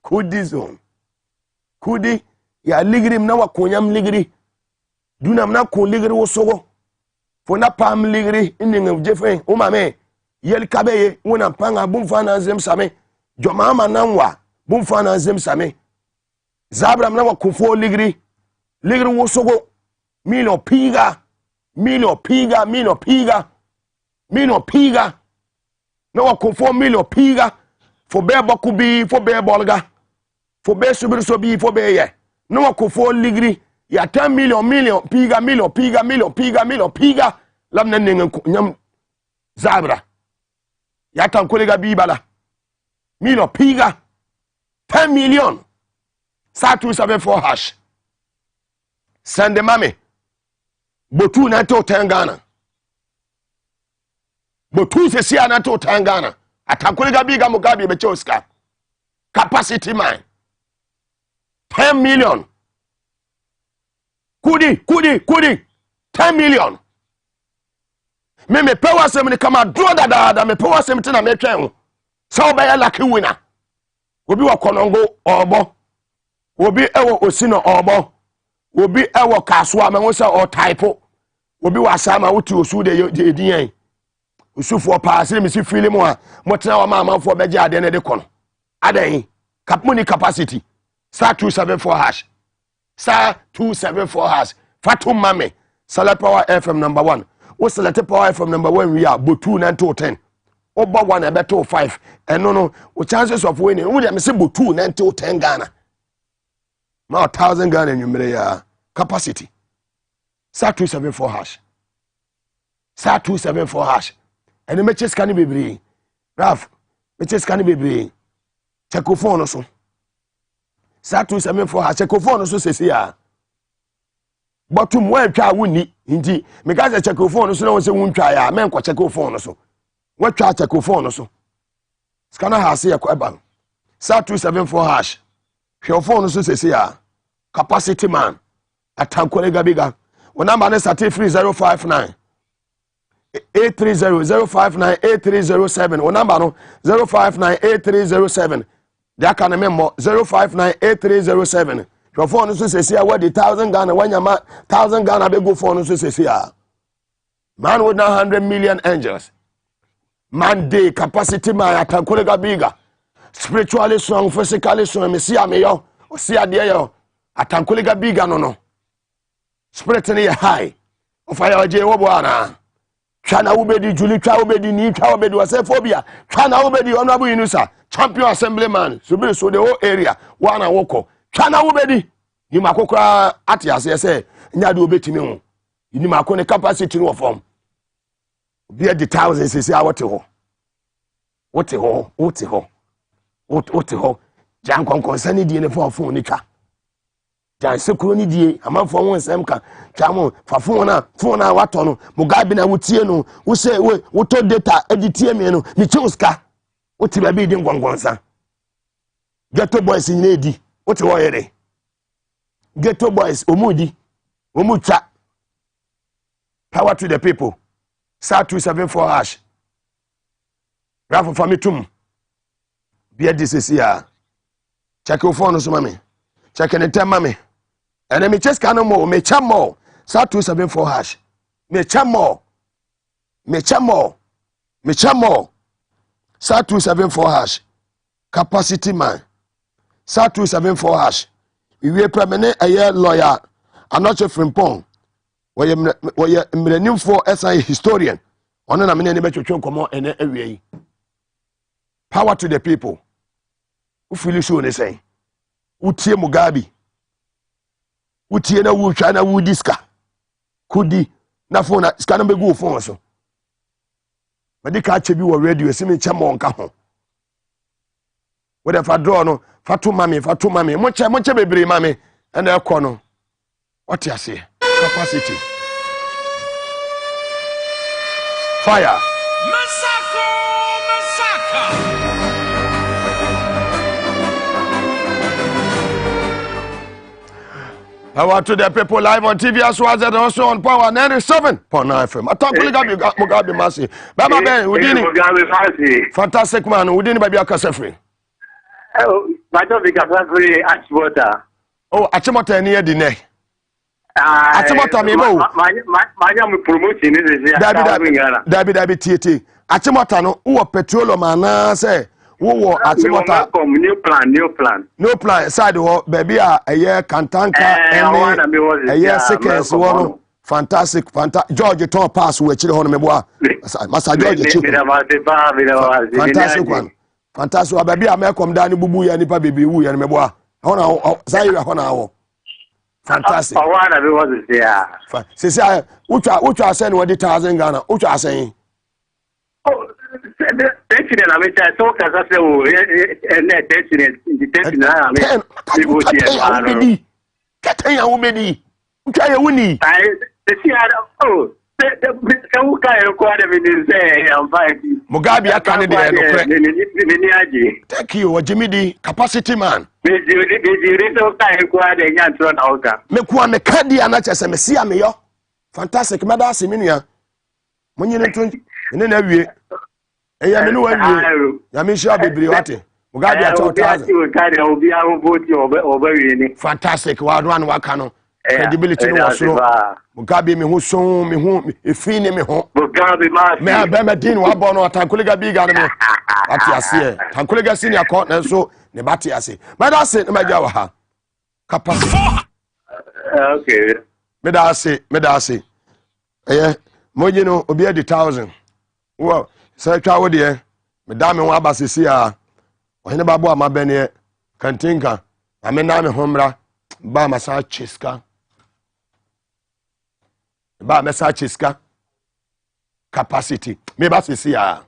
Kudi Zone. Kudi ya ligiri mna wa konyam ligiri duna mna kon ligiri wosogo fo na pam ligiri inin jefe o mame yel kabeye wona panga bumfa na zem same jomama nanwa bumfa na zem same zabra mna wa kofo ligiri wosogo milo piga na wa kofo milo piga fo be bokubi fo be bolga for be subir so bi for be ye no akofo ligri ya 10 million piga lam na nyam zabra ya tan kolega bi bala million piga 10 million sa 274 hash send the mame botu na to 10 Ghana botu se sia na to 10 Ghana atan kolega bi ga Mugabe be choska capacity man 10 million. Kudi. 10 million. Me power sem ni kama draw da me power sem tina me twen. So be lucky winner. Obi wa konongo obo. Obi ewo osino obo. Obi ewo kaswa me wo se o type. Obi wa sama wuti osu de edian. Osufo pa se me si film a mo tena wa mamanfo be gya de ne de kono. Adan kapmuni capacity. Star 274 hash. Star 274 hash. Fatum Mame. Select Power FM number 1. O select Power FM number 1 we are Botu 9 to 10. Oba 1 and better 5. And no. O chances of winning. We dem say Botu 9 to 10 Ghana. Now 1,000 Ghana in capacity. Star 274 hash. Star 274 hash. And the matches can be brave. Raf. Matches can be brave. Check your phone also. Star 274 hash. Check your phone also says here. Bottom where try wuni indeed. Because I check your phone so no one say won't try ya. Men check your phone so. What try check your phone so. Scanner has here kweba. Star 274 hash. Your phone so says here. Capacity man. Atankolega biga. One number is 33059. 830-059-8307. One number no 059-8307. That can remember 059-8307. Your phone is says here what the 1,000 Ghana when your 1,000 Ghana be go phone so says here. Man with 100 million angels. Man day capacity man atankolega biga. Spiritually strong, physically strong. Me see me yo. O see ade yo. Atankolega biga no. Spirit in high. O fire je wo bwana. Chana ubedi Julie twa ubedi ni twa ubedi wasephobia. Chana ubedi honorable Inusa. Champion assemblyman. So be so the whole area. Wana woko. Chana ubedi. ni makokra atiase say nya de obetimi ho ni makone capacity no form be the thousands say wote ho jan konkon ni die ne phone ni twa jan sekuro ni die amanfo won nsem ka twa mo fa phone na wato no Mugabe na wutie no wo say wo to data editie me no mi chuska wote ba bi di ngongonsa ghetto boys ni edi wote wo yere ghetto boys omudi omutwa power to the people star 274 hash Rafa famitum bia this here check your phone so mami check any time mami and me just can more me chamo star 274 hash me chamo star 274 hash capacity man star 274 hash we permanent a year lawyer Anoche Frimpong we millennium for SI historian ono na me ne betwetwe komo ene awie power to the people who feel so ne say utie Mugabe utie na wu twa na wu diska kudi na phone na ska na be go phone so medika achebi wo radio simi chamo nka ho we da fa draw no fatu mami mo che bebre mami ena ekọ no what you say capacity fire Massacre. Power to the people live on TV as well as also on Power 97.9 FM. I talk Mugabe Maase. Baba Ben, Mugabe Maase. Fantastic man. Udini baby akasefri. Oh, my don't be free Achimota. Oh, Achimota ni e di ne. Achimota me bo. My young promotion is Dabi tie. Achimota no wo petroleum ana say wo Achimota new plan side ho baby a kantanka eye seconds wo fantastic George Tom pass we chire ho no meboa Masa George chire fantastic one fantastic baby a mekom da ni bubu ya nipa baby wu ya no meboa ho na sai ho na wo fantastic awana be was there say utwa say no 1,000 Ghana utwa say President America so kasa se o na president na America people there keten ya wo bedi utwa ya wuni Mugabe akane de no kre thank you Jimmy capacity man me kwa me kadi anache se me sia me yo fantastic meda se menua monyine to ene na wie eya me no wie ya me sha bebre wate Mugabe acha 1,000 fantastic wa do an waka no credibility no wasoro Mugabe me ho so me ho efin me ho Mugabe Maase me ba me din wa bo no tankolega biga no me ati ase tankolega senior court na so ne bati ase meda se na maja wa ha capacity okay meda ase moji no obi edi 1,000 wo say twa wo de me da me ho abasisi a ohene babo amabene kantinka ame na me homra ba masa chiska ba masa chiska capacity me basisi a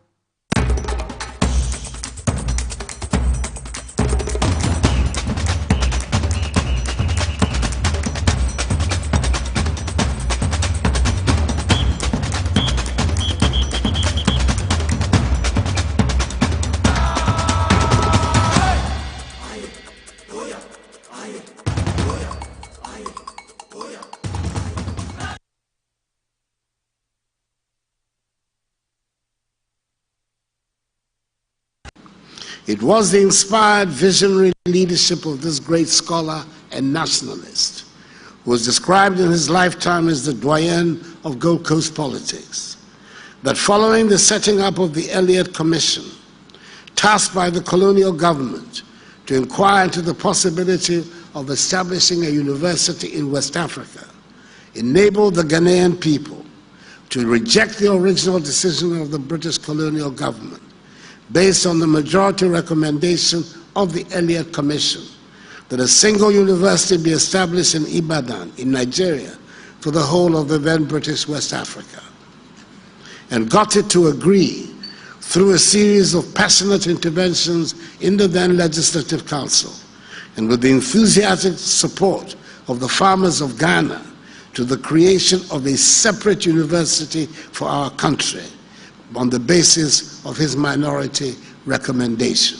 It was the inspired visionary leadership of this great scholar and nationalist, who was described in his lifetime as the doyen of Gold Coast politics, that following the setting up of the Elliott Commission, tasked by the colonial government to inquire into the possibility of establishing a university in West Africa, enabled the Ghanaian people to reject the original decision of the British colonial government based on the majority recommendation of the Elliott Commission, that a single university be established in Ibadan, in Nigeria, for the whole of the then British West Africa, and got it to agree through a series of passionate interventions in the then Legislative Council, and with the enthusiastic support of the farmers of Ghana, to the creation of a separate university for our country on the basis of his minority recommendation.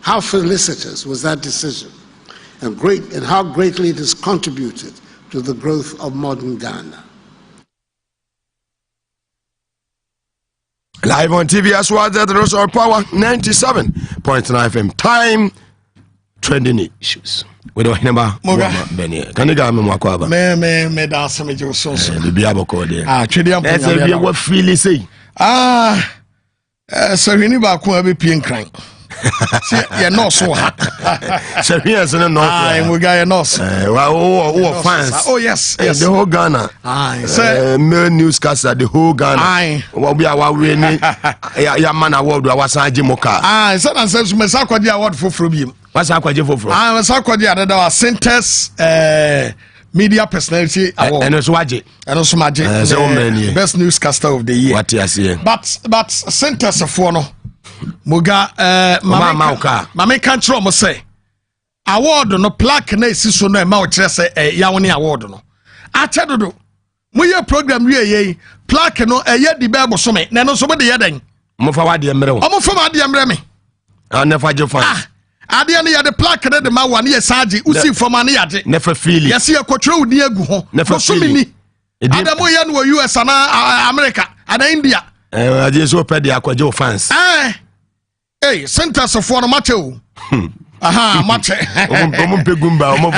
How felicitous was that decision, and how greatly it has contributed to the growth of modern Ghana. Live on TV as well, the Rosar Power 97.9 FM. Time trending issues. We don't remember Benny. Can you get me more cover? Me dance me jo so. The biabo there. Twedi am. That's what feel say. So we ni ba ko be pien kran. Yeah, no so ha. So here's no. We got a nose. Fans. Oh yes. The whole Ghana. Main newscaster, the whole Ghana. What we are winning. Ya man award wa Sanji Moka. So and says me sakwadi award for from. What's akwaje for? Sakwadi ada wa Centers Media Personality Award. And also waje. And also maje. Best newscaster of the year. What you say? But Centers for no. Muga mama control mo say award no plaque na esi so no e ma o kire say yawoni award no ache dodo mo ye program wie plaque no ye di be bo so me na no so mo de ye den mo fa wade emre wo mo fa wade emre me na fa je fan ade na ye de plaque na de ma wa na ye saji usi forma na ye na fa feel yes ye kwotro udi agu ho so me ni ade mo ye no US na America ana India aje so pede akwaje fans Hey, Centers of one match. Aha, match. Omo pegumba, omo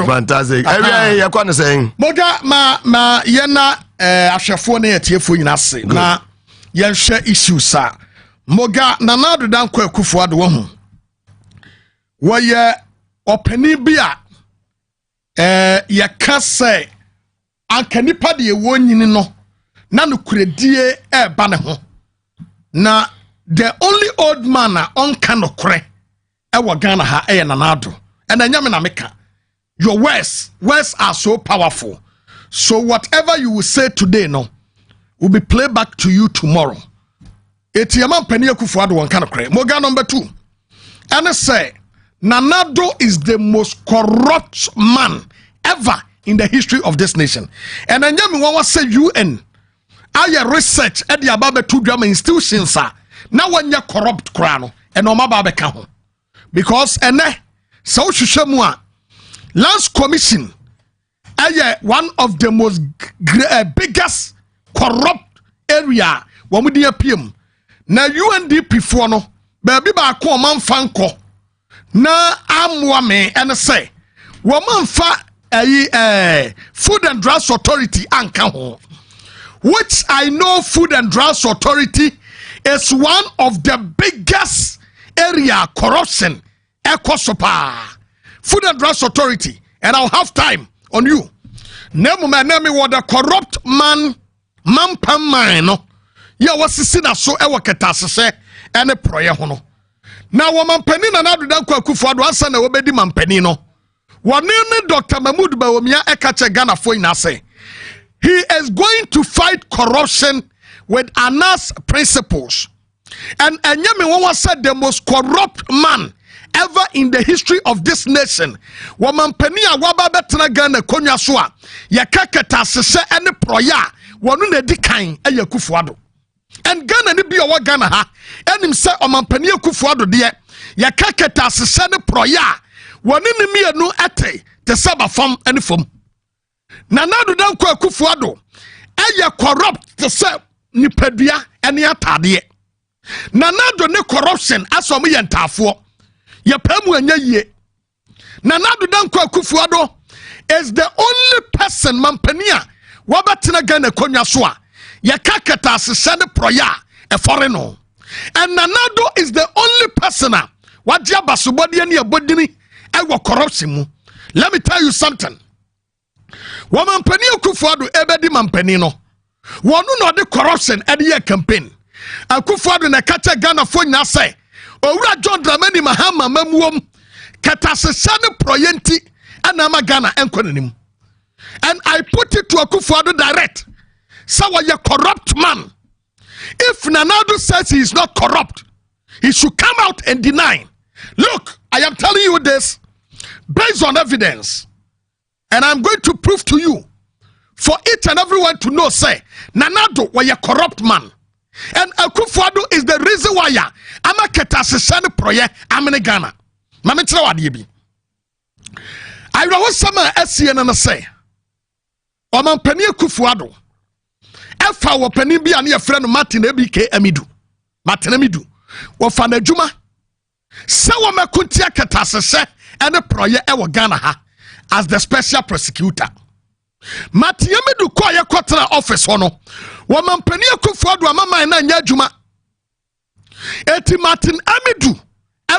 fantastic. Every ya kwa saying. Moga ma yena ahwefo na yetiefo nyina se. Na yenhwe issues sa. Moga na nadu dan kwa akufo ade wo hu. Wo ye opani bia ye ka say anka nipa de wo nyini no na no kuredie ba ne ho. Na the only old man on kanokre ewa Ghana ha nanado and anyame na meka your words are so powerful, so whatever you will say today no will be played back to you tomorrow. Etiama Penny Akufo-Addo won kanokre. Moga number 2 and say Nanado is the most corrupt man ever in the history of this nation, and anyame won say UN aya research at the ababe 2 drama institutions now when you corrupt krano and no mababe ka ho because ene so hwehwemu a Lands Commission aya one of the most biggest corrupt area wo mu dia piem na UNDP fo no baabi ba ko man fanko na amwa me ene say wo man fa Food and Drugs Authority anka ho, which I know Food and Drugs Authority is one of the biggest area corruption ekosopa. Food and Drugs Authority, and I'll have time on you. Name what the corrupt man pamano. Ya wasisina so ewa ketasese ene proye hono. Na wamampeni na nadu danko Akufo-Addo asa na wobedi mampeni no. Wanene Dr. Mahmoud Bawumia ekache Ghana fo ina say he is going to fight corruption with Anas principles. And Enyame Wawa said the most corrupt man ever in the history of this nation. Wamampeni a waba betena Ghana konya so a yakaketa sese ene proya wonu na di kan eye Akufo-Addo. And Ghana ni bi owa Ghana ha enim se omampani Akufo-Addo de yakaketa sese ne proya wonu ni mienu ete te saba fam ene fam. Nanado danko Akufo-Addo eye corrupt te se nipadua ene atade. Nanado ne corruption asom ye ntafo ye pamu anya yie. Nanado danko Akufo-Addo is the only person mampania wabatena Ghana konya so a yakaketa asese ne proya e foreign no. And Nanado is the only person wadia basobode ne abodini e corruption mu. Let me tell you something. Wamampani Akufo-Addo ebedi mampani no wonu no de corruption e de campaign. Akufo-Addo na kacha Ghana fo nya say Owura John Dramani Mahama mamuom ketasesane proyenti anama Ghana enkonanim. And I put it to Akufo-Addo direct. So you corrupt man. If Nana-Addo says he is not corrupt, he should come out and deny. Look, I am telling you this based on evidence. And I'm going to prove to you for each and everyone to know, say, Nana-Addo was a corrupt man. And Akufo-Addo is the reason why I'm a ketasesane proye amene Ghana. Mamichira wadiyebi. I know what some SCN say. Oman penny Akufo-Addo. Efa wo penny bi ane friend Martin ABK Amidu. Martin Amidu. Wo fa na djuma. Se wo makuntia ketasese ene proye ewo Ghana ha as the special prosecutor. Martin Amidu ko ye kwatra office hono. Wo man penny Akufo-Addo amama na nya djuma. Eti Martin Amidu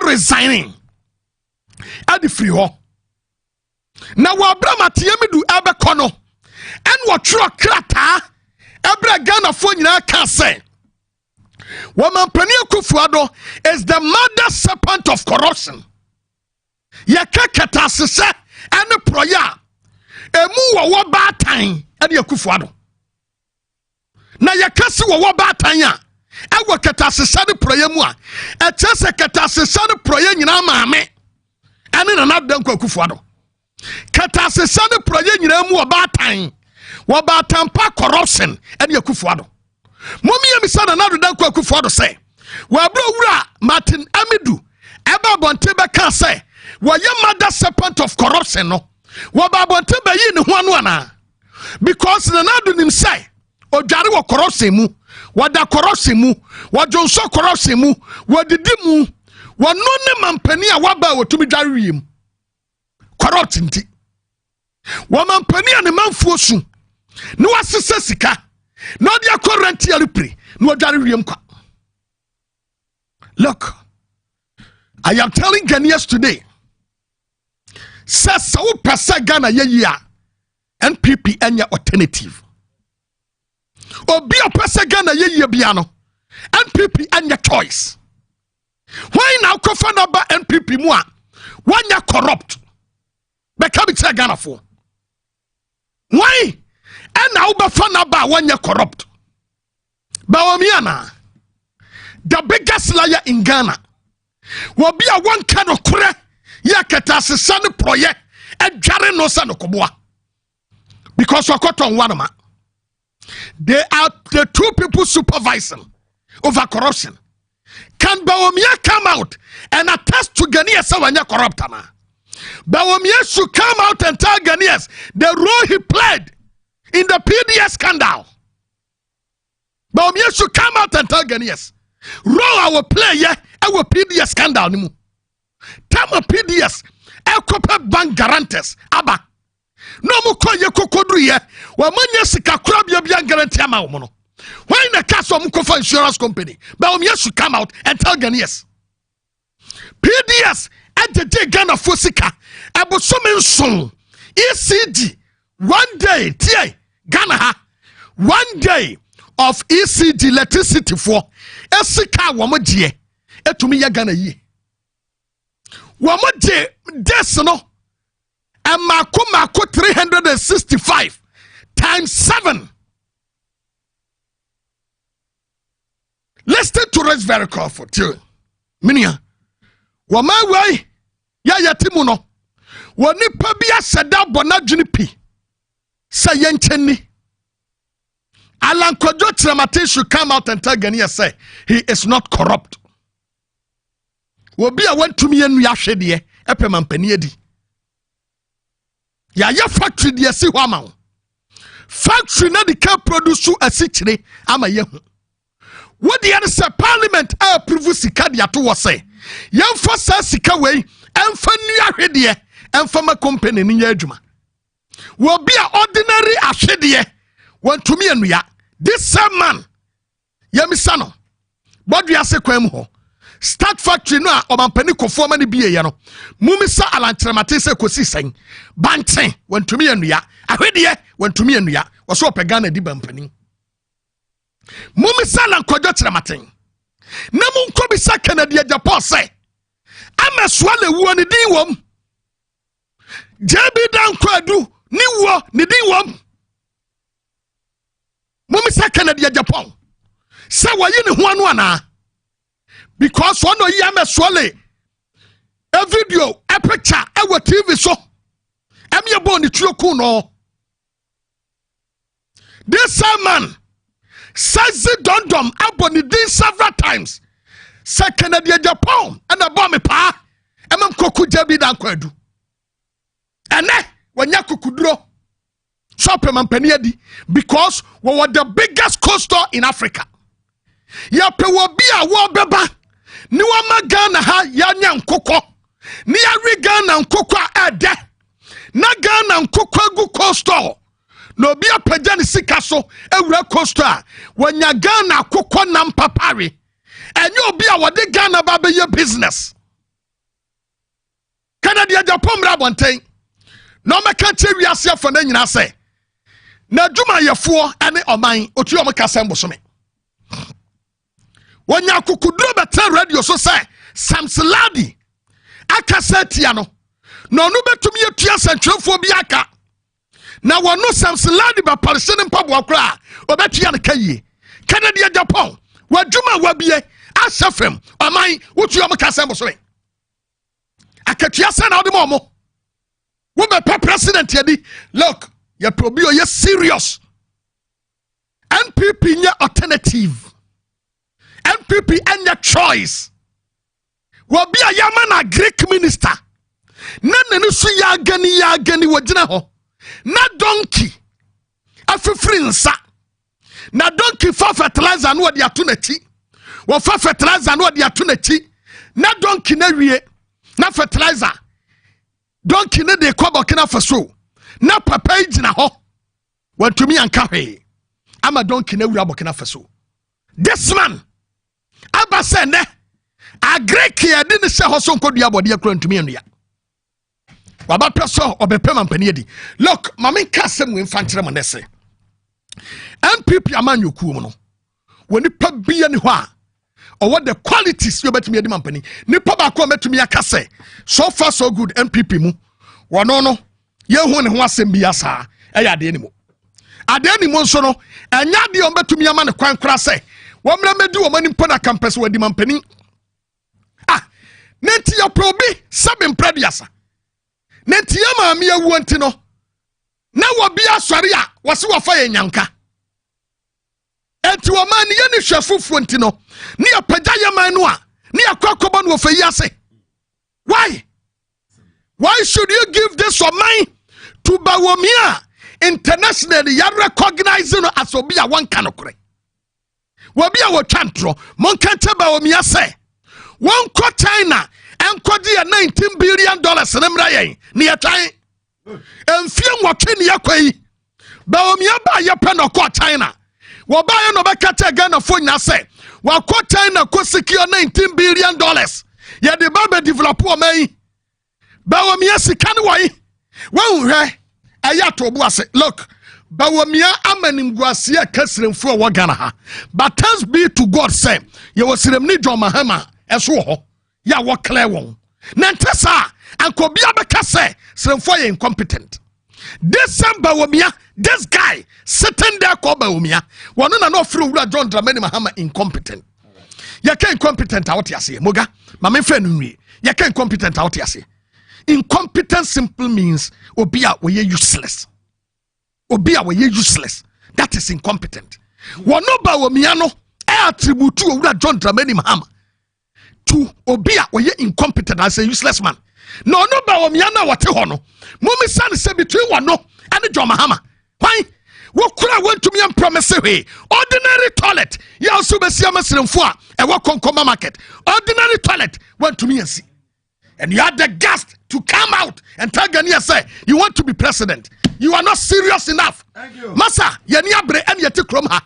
resigning. Adi free ho. Na wo abra Martin Amidu ebe kono. And what true krata Ebra Ghana for nyina ka say Woman Penny Akufo-Addo is the mother serpent of corruption. Ye keketa sese and proya emu wo batan and Akufo-Addo. Na ye kase wo batan a e wo keta sese de proya mu a e chese keta sese de proya nyina maame ene na dan Akufo-Addo. Keta sese de proya nyina mu wo batan Wabatampa corruption and Akufo-Addo. Mommy Emisana Nadu Akufo-Addo say, Wabra Martin Amidu, Eba Bontebe can say, Wa your mother serpent of corruption no. Wababontebe yin one. Because the Nadu him say, Ojari wa corruption mu, wada corruption mu, wajonso corruption mu, wadidimu, wa none mampenia waba wo tumi jari yim. Corruption ti. Wa mampenia ne manfuo su. No asese sika no dia current year pre no adware wiem kwa. Look, I am telling Ghanaians today, says so pesa Ghana ye NPP enya alternative. Obi o pesa Ghana ye biano NPP enya choice. Why now kofa na ba NPP mu a wanya corrupt be ka bi tell Ghana for. Why? And now Bafana ba when you're corrupt. Bawamiana, the biggest liar in Ghana, will be a one kind of kure yaketa son project and Jaren no son of Kobwa. Because we're caught on one man. They are the two people supervising over corruption. Can Bawamia come out and attest to Ghanaians when you're corrupt? Bawamia should come out and tell Ghanaians the role he played in the PDS scandal. Bawamia should come out and tell Ghanaians role our player our PDS scandal nimu. Tama PDS ekope bank guarantors aba. No mo koye kokodru ye wa manya sika kura bia guarantee ama wo no. Why na case of Mukofa insurance company? Bawamia should come out and tell Ghanaians. PDS at the Ghana for sika abosomen son ECG 1 day tie Ghana ha 1 day of ECG electricity for esika womo die etumi ya Ghana yi womo die des no mako 365 times 7. Listen to this very careful too. Minia wama wai ya yatimu no woni pa bia seda bona dwene pi say yencheni Alan Kojo Tramate should come out and tell Ghanaians say he is not corrupt. Wobi a went to me enu ya hwede epe mampani edi ya factory de si ho ama factory na de can produce asichire ama ye hu what the other say parliament approve sika de ato wo say yemfa sa sika wei emfa nua hwede emfa ma company ni nya adwuma wo be a ordinary ahwede want to me enua this same man yemisa no bodua se kwam ho start factory no a omampani kofo ma ne bie ye no mumisa alantremate se kosi sen banten want to me enua ahwede want to me enua wo so opega na di bampani mumisa lan Kojo Trematen Namun kobi sa Kennedy Japan say. Ama swale wo ni din wom. Jabi dan kwadu ni wo ni din wom. Mumi sa Kennedy Japan. Say wayi ni ho anu ana. Because one of you swale a video, a picture, a TV so. I'm your bone true no. This man says it dum aboni din several times. Second at Japan and a bomb pa. I'm koku jabi dan kwadu. And when yakukudro shop man penedi because we were the biggest coaster in Africa. Ya pe wo bia wo beba. Ni wa Ghana ha ya nya nkokɔ ni ya ri Ghana nkokɔ ade na Ghana nkokɔ gu coastal no obi apagya ne sika so ewura coastal wanya Ghana nkokɔ nam papare enye obi a wode Ghana ba be business Canada Japan bra bonten no meka che wiase afọ na nyina sɛ na dwuma yefo ane oman otu o meka sɛ mbosome Wanya kukudro beta radio so say Samsladi aka setia no no betumi atua santwefo bi aka na wono Samsladi ba parse ne mpabo akra obetua ne kaye Canada Japan wadwuma wabie asafem aman wotu am kasem so akatua se na odemo mo wo be president yedi look ya probio ye serious NPP nya alternative MPP and your choice. Wabi a yaman a Greek minister. None su ya gani wajina ho. Na donkey. Afifrinsa. Na donkey for fertilizer no di atuneti. Wo for fertilizer no di atuneti. Na donkey na wie. Na fertilizer. Donkey ne de kwa Burkina Faso. Na papa ijina ho. Wantumi anka hwe. Ama donkey na wura Burkina Faso. This man Aba se ne agreki ade ne se ho so nkodua bode akura ntumi anua waba peso obepema mpani adi look mama nka sem we mfankyere mo nese MPP amanyoku mu no woni pa bia ne ho a owo the qualities you betumi adi mpani ni pa ba ko metumi aka se so far so good MPP mu wono no ye hu ne ho asem bia saa eya ade ni mu ade ni mu nso no enya de o betumi ama ne kwankora se wamra medi wo mani mpana campus wadi mampani nenti ya probi sabe mpradiasa nenti ya maami ya wuanti no na wabi asware a wase wafa ye nyanka enti wo mani ye ni hwefufu nti no ni apagya ye man no a ni akwakoba no ofa yi ase why should you give this man to Bawomia internationally ya recognize no as obi a wan kanokore Wabi a wotantro monkante Bawomia say one ko China enkodi ya $19 billion ne mra yen ne yatan emfie nwotwe ne yakwai Bawomia ba ye pe no ko China wo ba ye no be kata Ghana fo nya say wa ko China ko secure $19 billion ye de ba be develop o man Bawomia sika ne wai wan hwe aya to bo ase look Bawomia amanimguasia kasremfo wa Ghana ha but thanks be to God say ye wasirem ni John Mahama eso ho ya wo clear won na ntesa ankobia beka say sremfo ye incompetent this Bawomia this guy sitting there called Bawomia wono na no free wura John Dramani Mahama incompetent ye ka incompetent out yase moga mama mfa no nwie ye ka incompetent out yase incompetent simply means obia we useless Obia we useless. That is incompetent. Wano Bawomia no attribute to John Dramani Mahama to Obia we incompetent as a useless man. No Bawomia na wate hono. Mumi san say between wano and John Mahama. Why? What could I want to me and promise way? Ordinary toilet. Ya also be see amasremfo a e wo konkoma market. Ordinary toilet went to me and see. And you had the guts to come out and tell Ghanaians say you want to be president. You are not serious enough. Thank you. Masa, yani abre and yeti kromha.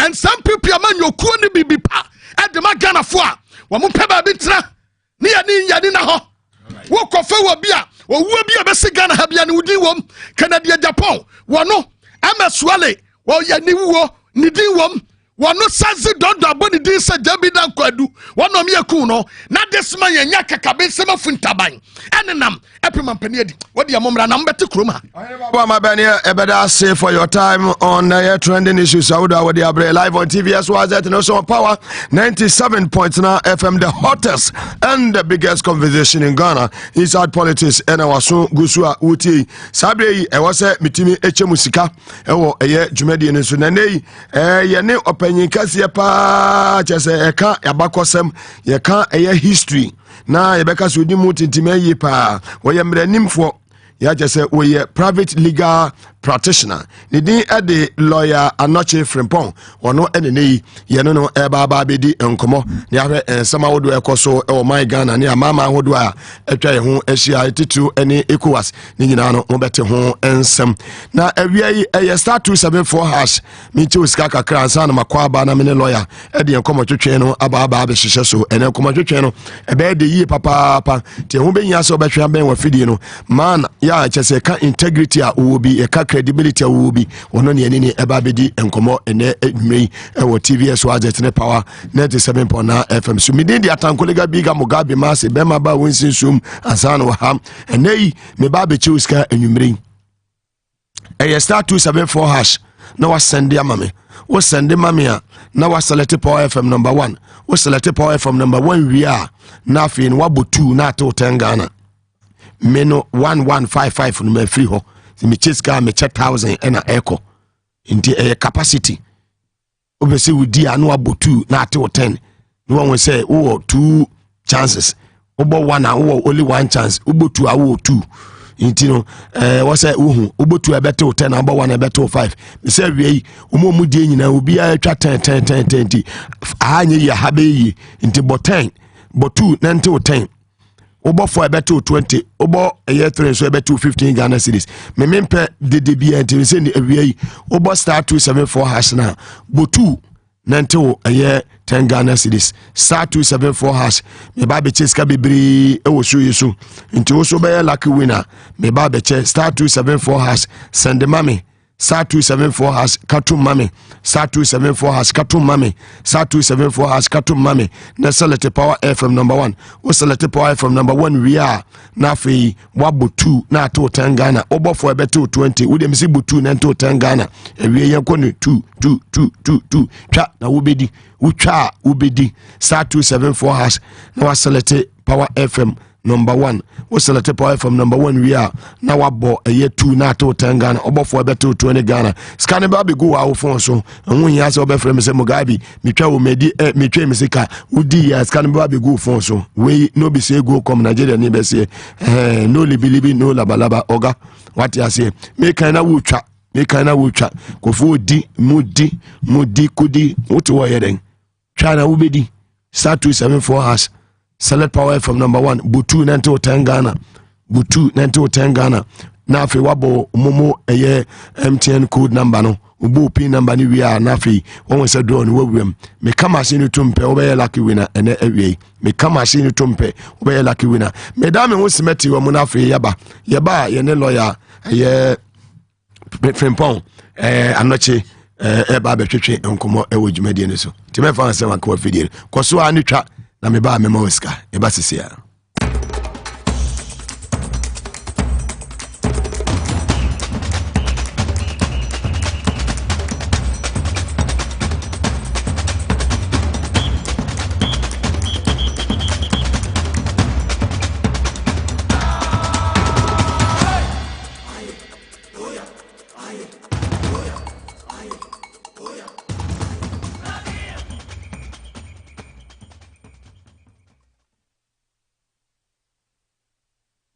And some people are man yoku ni bibi pa. And the Ghana for. Wamu peba bitra. Ni yani na ho. Wo kofe wo bia. Wo bia besi Ghana habia ni udi wom. Canada Japan. Wano ama swale. Wo yani wo ni di wom. wano sazi dondo aboni din se jabi dan kwadu wano me yaku no na this man yenya kakabe sema funtaban enenam epimampani adi wodi amomra na mbete kroma Baba Mabani ebeda say for your time on trending issues Sauda wodi abre live on TVS was at no so power 97.9 FM, the hottest and the biggest conversation in Ghana inside politics and our so gusua uti sabre e was mitimi echemusika ewo eye dwumadi ne so na nei ye ne opanyin kase pa chese eka yabakosem ye ka eye history na yebeka so di mu tintima yi pa wo ye mranimfo ya jese we private legal practitioner ni din ede lawyer Anoche Frimpong ono enene ye no eba ba bedi enkomo ni ahwe ensama wodo ekoso e o my Ghana ni amama hodo a etwa ye ho ehia titu ene ECOWAS ni nyina no mo bete ho ensem na awia yi eye star 274 hash mi ti uska kakra ansa na makwa ba na me lawyer ede enkomo twetwe no aba be hihye so ene enkomo twetwe no ebe de yi papa ti ho be nya so be hwe ben wa fidie no man ya chese ka integrity a wo bi e ka credibility a wo bi ono ne ani eba bedi enkomo ene edwumei e wo TVS Wazet ne power 97.9 FM so midin di atankolega biga Mugabe Maase bema ba wonsin sum ansana wa ham enei me ba be chiuska enwumrei e star 274 hash na wa send amame wo send mame a na wa select power FM number 1 wo select power FM number 1 wi a na afin wa bo 2 na to 10 Ghana meno 1155 no me free ho me cheska me check 1000 ena echo inti capacity obese wudi anu abotu na ate 10 no one say wo 2 chances obo 1 and wo only 1 chance obo 2 awo 2 inti no wo say uhu obo 2 ebete 10 and obo 1 ebete 5 me say wi omo die nyina obi a twa 10 anye ya habe yi inti bo 10 bo 2 na nte 10 obo 4 ebeto 20 obo eye 3 so ebeto 15 Ghana cedis me mempe de bia nti se ni awiai obo star 274 hash na bo 2 nanto eye 10 Ghana cedis star 274 hash me ba be cheska bebri e wo so yeso nti wo so be lucky winner me ba be che star 274 hash send mame star 274 hash katum mame star 274 hash katum mame star 274 hash katum mame na select power FM number 1 wo select power FM number 1 we are na fe wabo 2 na to 10 Ghana obo for beto 20 wo dem si bu 2 na to 10 Ghana e we yen ko ni 2 twa na wo bedi wo twa wo bedi star 274 hash na wa select power FM number 1 wo select power from number 1 we are na wabo eye 2 na to 10 Ghana obofo beto 20 Ghana scan ba be go wa phone so enwu hia se obefre me se Mugabe mitwa wo medi mitwa me sika udi ya scan ba be go phone so we no be say go come Nigeria ni be say no libilibi no labalaba oga what you say me kan na wo twa kofo di mudi kudi what wo yeden twa na wo bedi star 274 hash select power from number 1 butu nanto 10 Ghana butu nanto 10 Ghana na afi wabo momo eye MTN code number no ubu pin number ni wi a na afi won se draw no wawem me kama machine tumpe obeye lucky winner ene awie me kama machine tumpe obeye lucky winner me da me ho simeti wo mo na afi yeba ye ne lawyer ye Frimpong Anoche eba betwetwe enkomo ewo dwumadi ne so ti me fa ansem akwa fidie koso a ne twa na me ba me mawiska e ba sisia.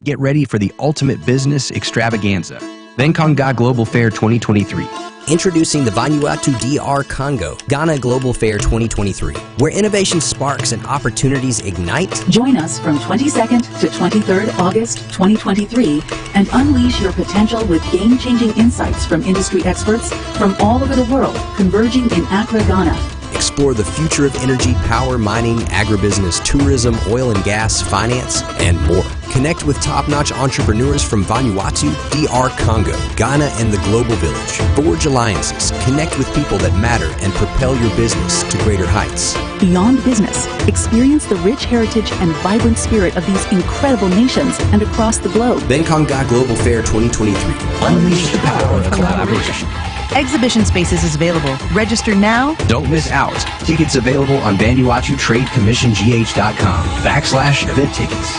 Get ready for the ultimate business extravaganza. Venkonga Global Fair 2023. Introducing the Vanuatu DR Congo Ghana Global Fair 2023, where innovation sparks and opportunities ignite. Join us from 22nd to 23rd August 2023 and unleash your potential with game-changing insights from industry experts from all over the world converging in Accra, Ghana. Explore the future of energy, power, mining, agribusiness, tourism, oil and gas, finance, and more. Connect with top-notch entrepreneurs from Vanuatu, DR Congo, Ghana, and the Global Village. Forge alliances, connect with people that matter, and propel your business to greater heights. Beyond business, experience the rich heritage and vibrant spirit of these incredible nations and across the globe. Bangkok Global Fair 2023. Unleash the power of collaboration. Exhibition spaces is available. Register now. Don't miss out. Tickets available on VanuatuTradeCommissionGH.com/event tickets.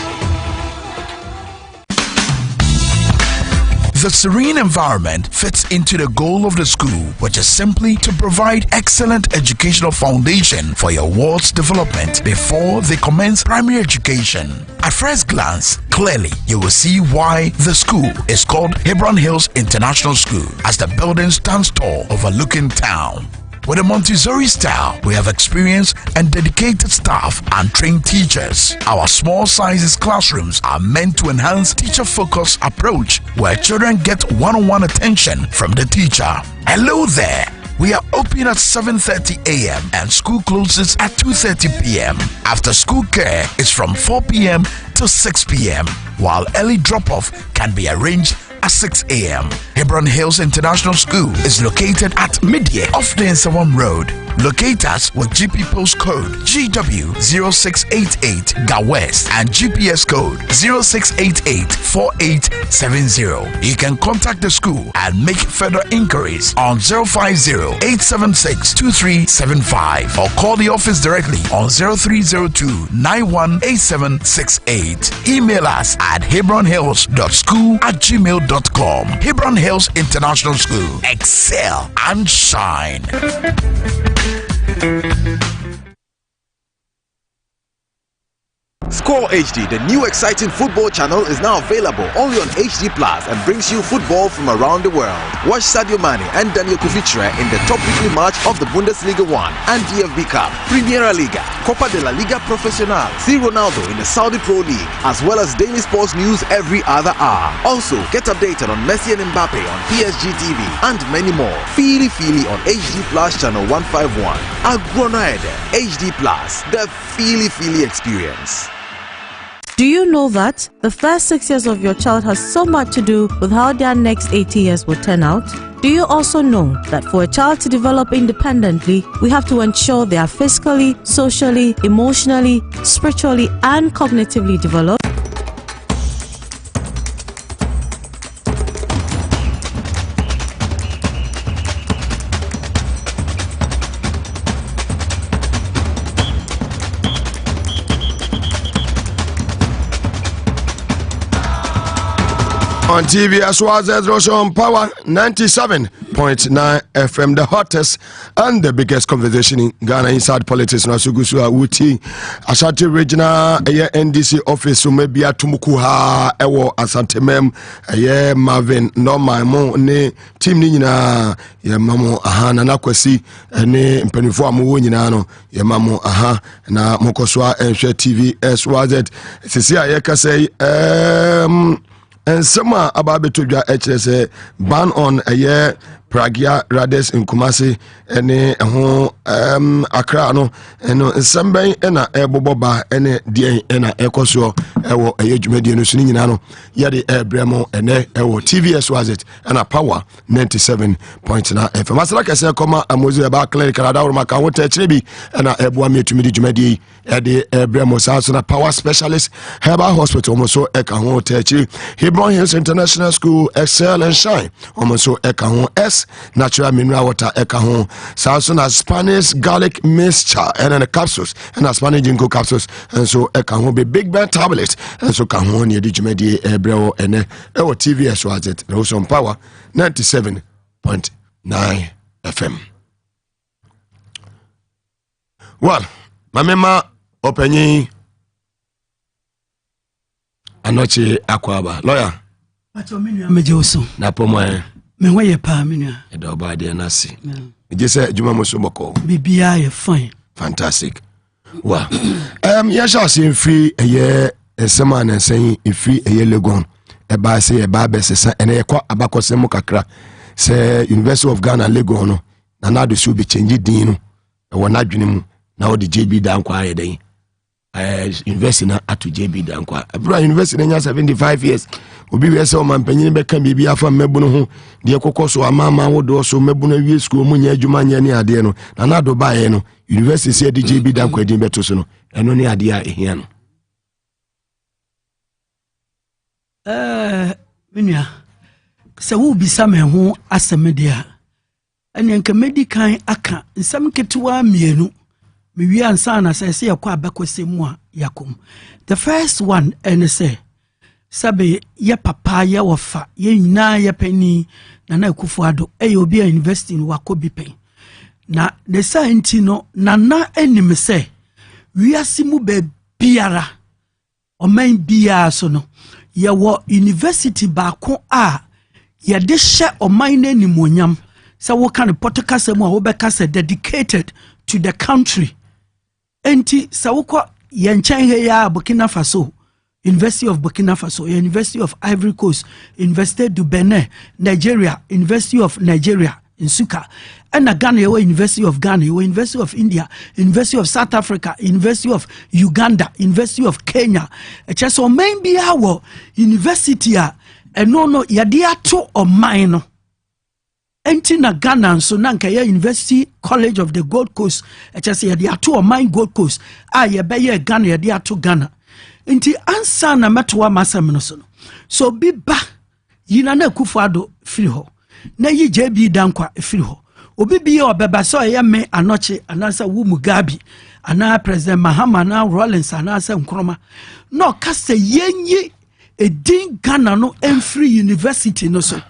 The serene environment fits into the goal of the school, which is simply to provide excellent educational foundation for your ward's development before they commence primary education. At first glance, clearly you will see why the school is called Hebron Hills International School, as the building stands tall overlooking town. With a Montessori style, we have experienced and dedicated staff and trained teachers. Our small sizes classrooms are meant to enhance teacher-focused approach where children get one-on-one attention from the teacher. Hello there. We are open at 7:30 a.m. and school closes at 2:30 p.m. After school care is from 4 p.m. to 6 p.m. while early drop-off can be arranged at 6 a.m. Hebron Hills International School is located at Midye off the Nsawam Road. Locate us with GP postcode GW0688 GA West and GPS code 06884870. You can contact the school and make further inquiries on 050-876-2375 or call the office directly on 0302-918768. Email us at hebronhills.school@gmail.com. Hebron Hills International School. Excel and shine. Score HD, the new exciting football channel, is now available only on HD Plus and brings you football from around the world. Watch Sadio Mane and Daniel Kufichre in the top weekly match of the Bundesliga 1 and DFB Cup, Primera Liga, Copa de la Liga Profesional, see Ronaldo in the Saudi Pro League, as well as daily sports news every other hour. Also, get updated on Messi and Mbappe on PSG TV and many more. Feely on HD Plus channel 151. Agronaide HD Plus, the Feely experience. Do you know that the first 6 years of your child has so much to do with how their next 80 years will turn out? Do you also know that for a child to develop independently, we have to ensure they are physically, socially, emotionally, spiritually, and cognitively developed? On TVS was on Power 97.9 FM, the hottest and the biggest conversation in Ghana inside politics. Na sugusu awuti Ashanti Regional NDC office so maybe atumukuha ewo Asantemem Marvin no maimo ne team ni nyina ye mamo aha na nakwasi ne mpanifo amowo nyina no ye mamo aha na mokoswa enhwe TV SYZ sisi ayekase and summer about between HSA ban on a year Pragia Rades in Kumasi any Accra no and Sambay and a Boba and DA and a Ecoso Ewo a huge median Suninano Yadi Bremo and Ewo TVS was it and a power 97.9 FM. As like I said, Comma a Mosey about clerical Maka Chibi and a Ebuami to Midi Eddie Bremo South power specialist Herbal Hospital Moso Ekaho Techi Hebron Hills International School Excel and Shine Omoso Ekaho S natural mineral water Ekaho South as Spanish garlic mixture and then the capsules and a Spanish ginkgo capsules and so Ekaho be big bad tablet and so Kaho near Digimedi Ebreo and Ewo TVS was it also on power 97.9 FM. Well, Mamema Openyi Anochi Akwaba lawyer Mejoso na pomwe menwaye pa menua edo ba de nasi ejese juma musuboko bibia ye fine fantastic wow yasha sin free eye esema na sen free eye legon e ba se e ba besesa ene ekwa abakose mu kakra se University of Ghana legon no na na do so be change din no e wona dwene mu na o de JB dan kwa ayeden university na ato JB Dankwa abro university na 75 years obi we say o man panyin be ka bibia afa mabunu ho de kokoso amama wodo so mabunu wie school mu nya adwuma nya ne ade no na do bae no university say de JB Dankwa din beto so no eno ne ade a ehia no menua se wo bisa me ho asemede a ene nka medican aka nsam ketewa mienu me wi ansa na se yakwa abakose mu a yakom the first one and say sabe ye papa ye wofa ye nyina ye pani na Akufo-Addo obi a university no wakobi pen na the science no na enim se wi asimu be biara o man biara so no ye wo university baako a ye de hye o man na nimonyam se wo kan podcast mu a wo be kasa dedicated to the country enti se wo ko ye nchen he ya Burkina Faso University of Burkina Faso, University of Ivory Coast, Université du Benin, Nigeria, University of Nigeria in Suka, and Ghana, University of Ghana, University of India, University of South Africa, University of Uganda, University of Kenya. Just so maybe our university and no yadia to or mine. Enti na Ghana so nanka ya University College of the Gold Coast. Just yadia to or mine Gold Coast. Ye be Ghana yadia to Ghana. Inti ansa na metwa masam no so bi ba yina na Akufo-Addo firi ho na yi JB Dankwa firi ho obi bi obeba so ye me anoche anasa wu Mugabe ana President Mahama na Rawlings anasa Nkrumah no kase yenyi edin Ghana no free university no so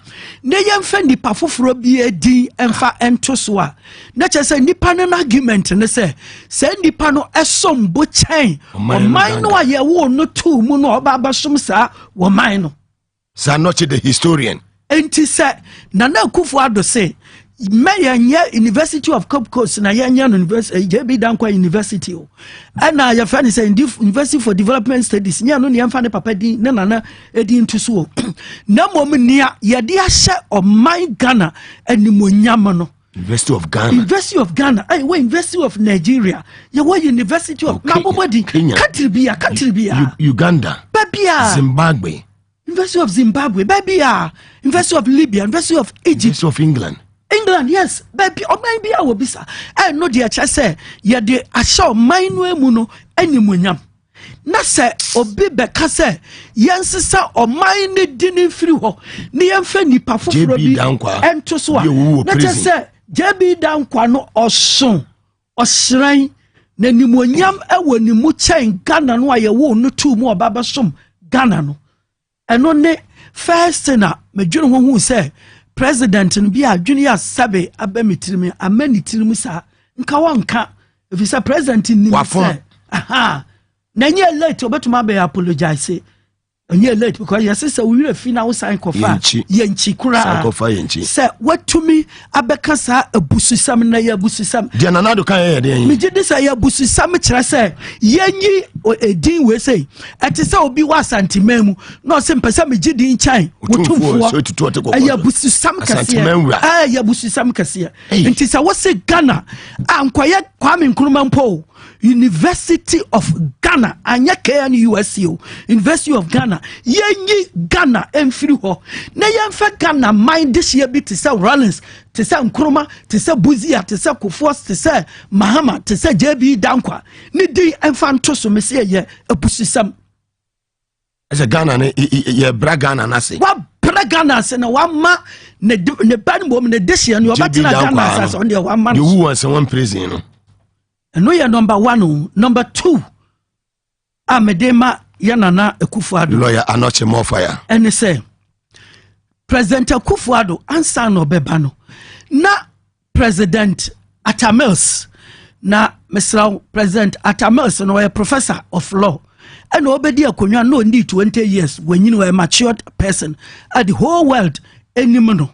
na yemfa nipa foforo bi edin emfa ento so a na chese nipa no argument ne se nipa no esombo chen o man no aye wo no tu mu no oba basom sa wo man no sa not the historian enti se na Akufo-Addo se Mayor University of Cape Coast na University JB Dankwa University o ana ya fa ni say University for Development Studies nya no ne yemfa ne papa din na edin to so na mom nia ye de ahye o man Ghana animonyam no University of Ghana we University of Nigeria ye we University of Nabobodi country bia Uganda babia Zimbabwe University of Zimbabwe babia University of Libya University of Egypt University of England, yes, baby, or maybe I will be sir. I know the say, ye de ashaw mine muno any munyam. Na se obi beka se yensisa o mine dinin free ho ne yemfa nipa foforo bi ento so a na se JB Dankwa no oson osran na nimonyam ewo ni mu chen Ghana no aye wo no tu mu obaba som Ghana no eno ne first na medwene ho hu se President and be a junior sabe abemitirimi amani tirimu sa nka wanka if you say president in say aha na nye late obetuma be apologize nye late because your sister we refi na sign kofa yenchi kura kofa yenchi say watumi abeka sa abususam na ya abususam dia nanado kan ye de yen mi gidi say ya abususam kire say yenyi edin we say ati say obi wa santimemu no se mpesa mi gidi nchan wotumfo ya abususam kase ya abususam kase nti say wose Ghana ankoye Kwame Nkrumah mpo University of Ghana anya KN USU University of Ghana yenyi Ghana emfiri ho na yemfa Ghana mind this year bi to say Rawlings to say Nkrumah to say Buzia to say Kufuor to say Mahama to say JB Dankwa ni di emfa nto so me say ye abusisam as a Ghana ye bra Ghana na say wa bra Ghana say na wa ma ne ban bom ne this year no obatina Ghana say on the wa ma you who want someone praising no no ya number 1 number 2 amedema yanana Akufo-Addo lawyer anoche more fire and say President Akufo-Addo answer no beba no na President Atamils na Mr. President Atamils no a professor of law and obedi akonwa no need 20 years when you are a matured person at the whole world anymore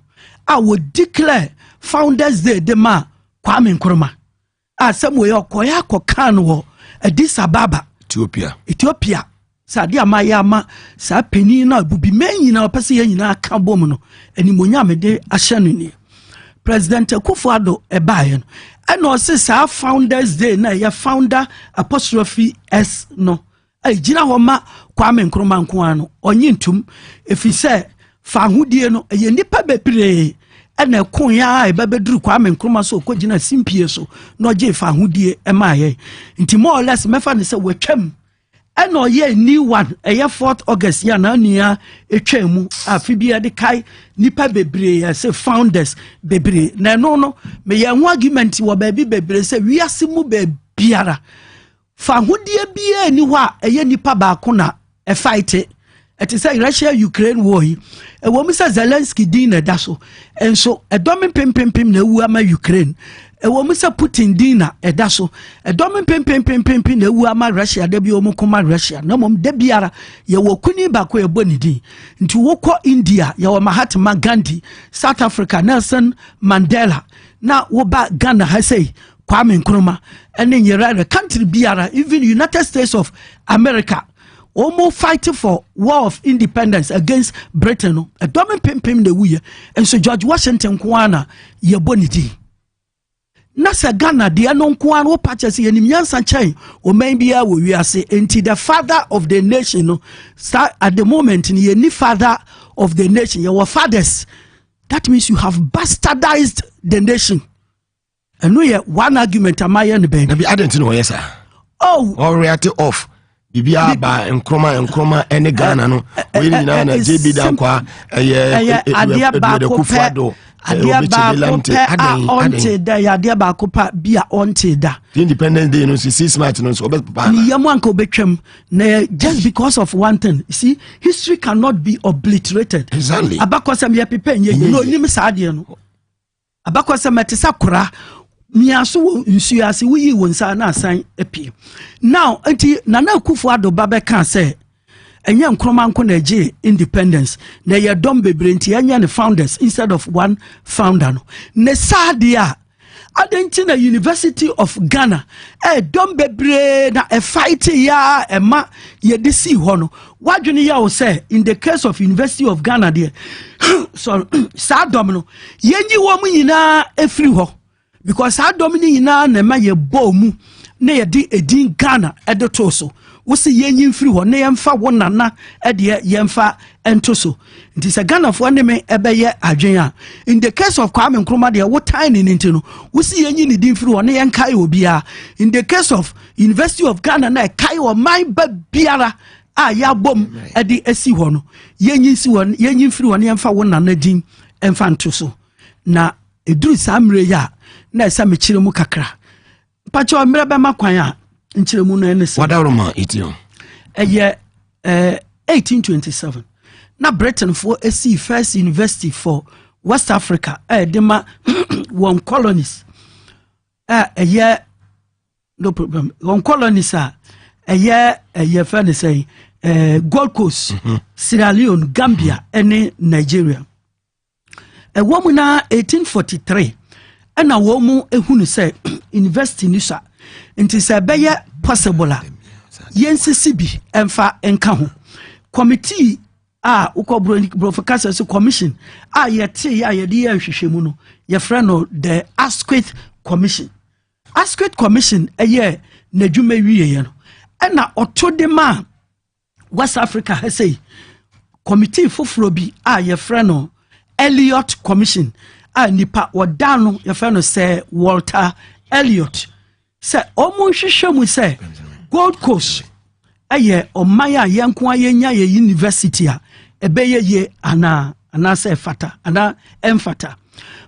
I would declare Founders Day de ma Kwame Nkrumah asemwe okoya kokan wo Addis Ababa Ethiopia sadi amayama sa peni na bubi menyi na opese ye nyina aka bom no animonyam de ahye no ni President Akufo-Addo ebaye no and also sa Founders Day na ya founder apostrophe S no jina homa Kwame Nkrumah nkoano onye ntum efi se fa hodie no ye nipa bebre ena kon ya e babeduru Kwame Nkrumah so ko gina simpie so no je fa hodie e ma ye nti more or less mefa ne se watwam ena ye new one eye 4th August ya na nua etwamu afibia de kai nipa bebre ya se founders bebre na no me ye ho argument wo ba bi bebre se wiase mu be biara fa hodie bia ni ho a eye nipa ba ko na e fight it is Russia Ukraine war e wo mi se Zelensky din na da so enso e do me pempempem na wu ama Ukraine e wo mi se Putin din na e da so e do me pempempem na wu ama Russia da bi o mu koma Russia na mom da biara ye wo kuni ba ko e boni din nti wo ko India ye wo Mahatma Gandhi, South Africa Nelson Mandela, na wo ba Ghana ha say Kwame Nkrumah and in your country biara, even United States of America almost fighting for war of independence against Britain. A dominant pimpim the way, and so George Washington Kwana ye bonity. Nasa Ghana, the unknown Kwan who patches in Yansan chain, or maybe we are say, until the father of the nation start at the moment in ye father of the nation, your fathers. That means you have bastardized the nation. And we have one argument am I in the bank. I didn't know, yes, sir. Oh, or reactive off. Bibia ba Nkrumah ene Ghana no we ni na JB dankwa adia ba ko pe adia ba ko pa bia onte da Independence Day no 6 March no so obetpa ni yamanka obetwam na just because of one thing. You see, history cannot be obliterated. Exactly. Abakosam ya pepe nye no nim saade no abakosam metesa kora miaso nsuase wuyi wonsa na asan apie now anti Nana Akufo-Addo babe kan say enye Nkrumah nko na je independence na ye dom bebre nti enye ne founders instead of one founder no ne saade a adenti na University of Ghana dom bebre na fight ya ema ye de si ho no wadwene ya wo say in the case of University of Ghana there so sa dom no yenyi wo mu nyina efiri ho because our domini na ma ye bomu na ye di edin Ghana edo so wo se yenyin free ho na ye mfa wo nana ede ye mfa ento so nti se Ghana fo ne me ebe ye adwen a in the case of Kwame Nkrumah de wo tiny ni nti no wo se yenyin ni din free ho na ye nkai obia in the case of University of Ghana na kai o man ba biara a ya bom ede esi ho no yenyin si ho yenyin free ho na ye mfa wo nana din emfa ento so na eduru samre ya na esa mechire mu kakra pacho mre be makwan a nchire mu no enese wadaroma itio 1827 na Britain for esi first university for West Africa dema one colonies no problem one colonies fan say Gold Coast, Sierra Leone, Gambia and Nigeria woman 1843 and a woman ehunu say university nisa nti say be possible yensisibi emfa enka ho committee ukobro commission yete ya yede ya hwehwemu no ye frɛ no the Asquith Commission. Asquith Commission na dwuma wiye no na otodema West Africa say committee foforo bi ye frɛ no Elliot Commission nipa wadano ye frɛ no say Walter Elliot say omo hwehwemu say Gold Coast omaya yenko ayenya ye university a ebeye ye ana say fata ana emfata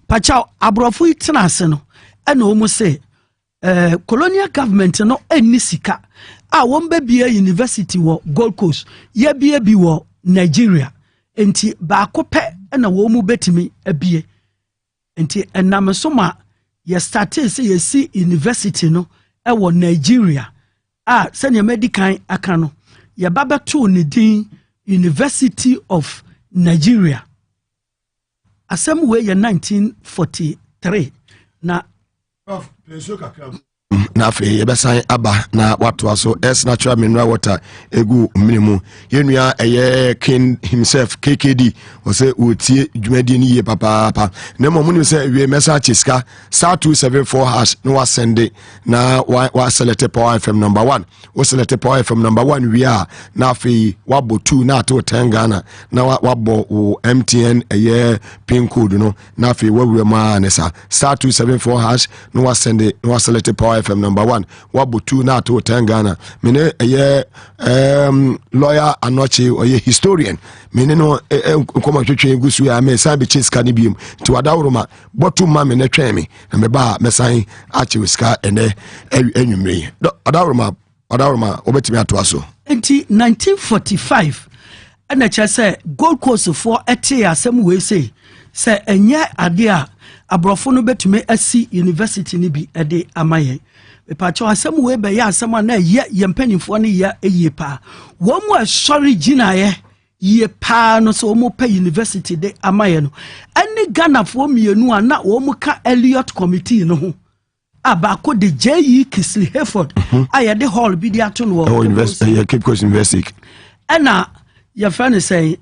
pacha abrofo itena ase no na omo say colonial government no eni sika won bebie university wo Gold Coast ye bie bi wo Nigeria enti ba kope na wo mu betimi abie enti enam so ma ye started say ye see university no wo Nigeria senior medical aka no ye baba to ne din University of Nigeria asem we ye 1943 na na afei yɛbɛsan aba na watoa so S natural mineral water egu minimu yenua ɛyɛ king himself KKD wɔsɛ wɔtie dwumadi ni yie papa na mmom nim sɛ wie mɛsa chiska star 274 hash no wa send na wa select Power FM number 1 wo select Power FM number 1 wie a na afei wabɔ 2 na ato 10 Ghana na wabɔ wo MTN ɛyɛ pin code no na afei wawura ma ne sa star 274 hash no wa send no wa select Power FM number 1 wabɔ 2 na ato 10 Ghana mene ɛyɛ lawyer anoche ɔyɛ historian mene no nkɔmɔ twetwe gusu ya me sa be chiska ne biem ti wadawroma bɔtu ma me ne twɛn me na me ba mesan ache ska ene anwumre adawroma obetimi atoa so enti 1945 ana cha say Gold Coast for ete asem we say enye ade a abrofo no betumi asi university ni bi ede amaye mepacho asem we be ya asem na ye yempanimfo ne ya eyepa wo mu asori ginaye ye pa no so wo pa university de amaye no ani Ghana fo mienu ana wo mu ka Elliott committee no ho abako de J.E. Kisley Hayford ayede hall bi de ato no wo university Cape Coast University ena your friend is saying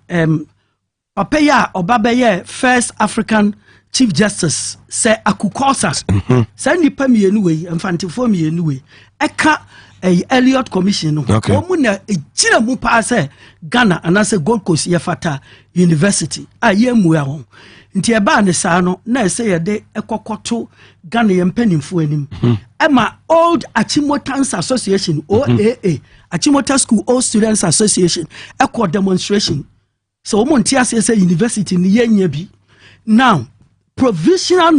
papa ya obaba ye first African Chief Justice say akukosa say nipa mienu we mfantifo mienu we eka Elliott Commission no omu na ejina mu pa say Ghana anase Gold Coast ye fata university aye mu ya ho nti eba ne sa no na say ye de ekokoto Ghana ye mpanimfo anim ema Old Achimotans Association OAA Achimota School Old Students Association eko demonstration so omu ntia say university ni ye bi now provisional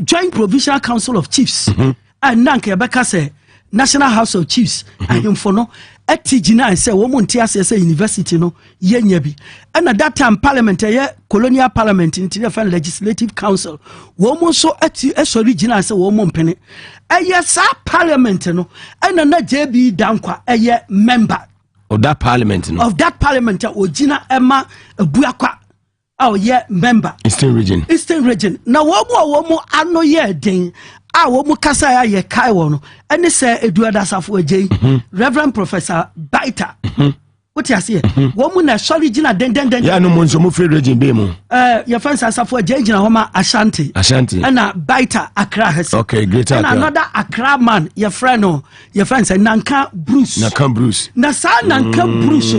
joint provisional council of chiefs and nanke beka say National House of Chiefs ahemfo no etigina say wo monti ase university no yenya bi and at that time parliament colonial parliament in legislative council wo mo so original say wo mo mpene sa parliament no and na JB dankwa member of that parliament ogina ema abuakwa member Eastern region na wo mo ano ye den wo mu kasa ya ye kai wo no ene se Eduardo Asafo Agye Reverend Professor Baita what you see wo mu na sorry gina den ya no mo nso mo free region be mu your friends Asafo Agye gina ho ma Ashanti na Baita Accra has okay great and another Accra man your friend say Nanka Bruce na sa Nanka Bruce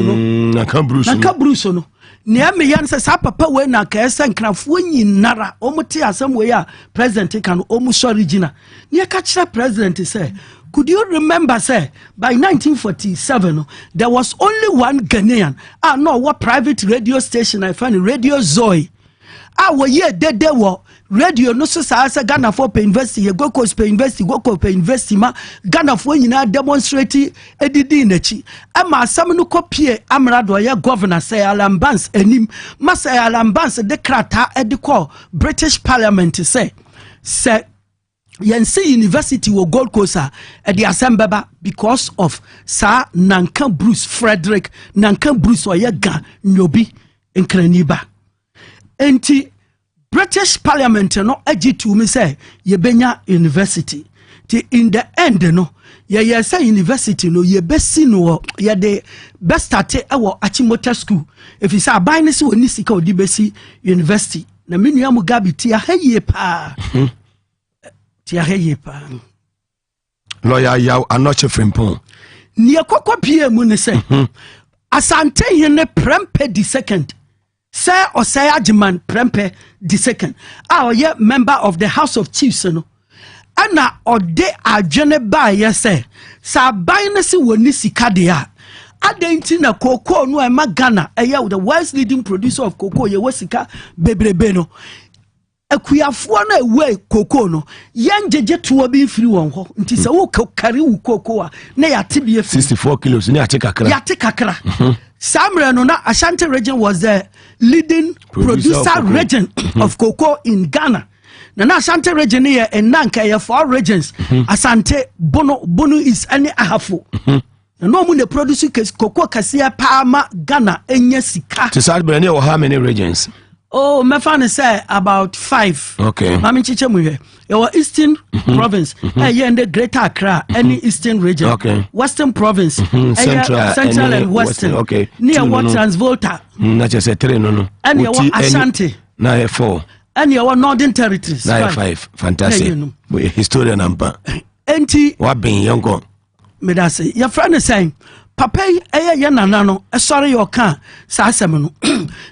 no ne me yan se sa papa we na ka ese nkrafo nyinara omuti asem we ya president kan omu sorry gina ne ka kira president say could you remember say by 1947 there was only one Ghanaian what private radio station I find Radio Zoe we ye dede wo radio no so sa Ghana for pe university ye Gold Coast pe university ma Ghana for nyina demonstrate edidi nachi ama asam no kopie amrado ye governor say alambans enim ma say alambans de krata ediko British Parliament say yense university wo Gold Coast e de asembeba because of Sir Nanka Bruce Frederick Nanka Bruce oye ga nyobi enkraniba enti British Parliament no to me say ye benya university ti in the end no ye say university no ye besi no ye de best start Achimota School if you say aban ne se woni sika odi besi university na menua Mugabe ti ahye pa lawyer yaw anoche frimpon ni ekokọ pie mu ne say asante hene prempe the second Sir Osei Ajiman Prempe the second ye member of the House of Chiefs no ana ode adwene ba ye say sa ban ne se woni sika de a adenti na cocoa no e Ghana the world's leading producer of cocoa ye wasika bebrebe no akuyafo na ewe cocoa no yenjeje tuo bi mfiri won ho nti se wo kari wo cocoa na ya tebie 64 kilos ni ate kakra Samre no na Ashanti region was the leading producer region of cocoa in Ghana. Na Ashanti region here and Nanka here 4 regions. Asante Bono is any ahafo. No mun produce cocoa kasia palma Ghana enye sika. To South Benin or how many regions? Oh, my fan say about 5. Okay. Mami chiche muye. Your Eastern Province, in the Greater Accra, any Eastern region. Okay. Western Province, Central and Western. Okay. Near what Transvolta. Not just a 3 no. And your Ashanti. Na 4. And your Northern Territories. 5. Fantastic. Historian number. Enti. What being young? Me da say. Your friend is saying. Papa ye nana no sorry your kan sa asem no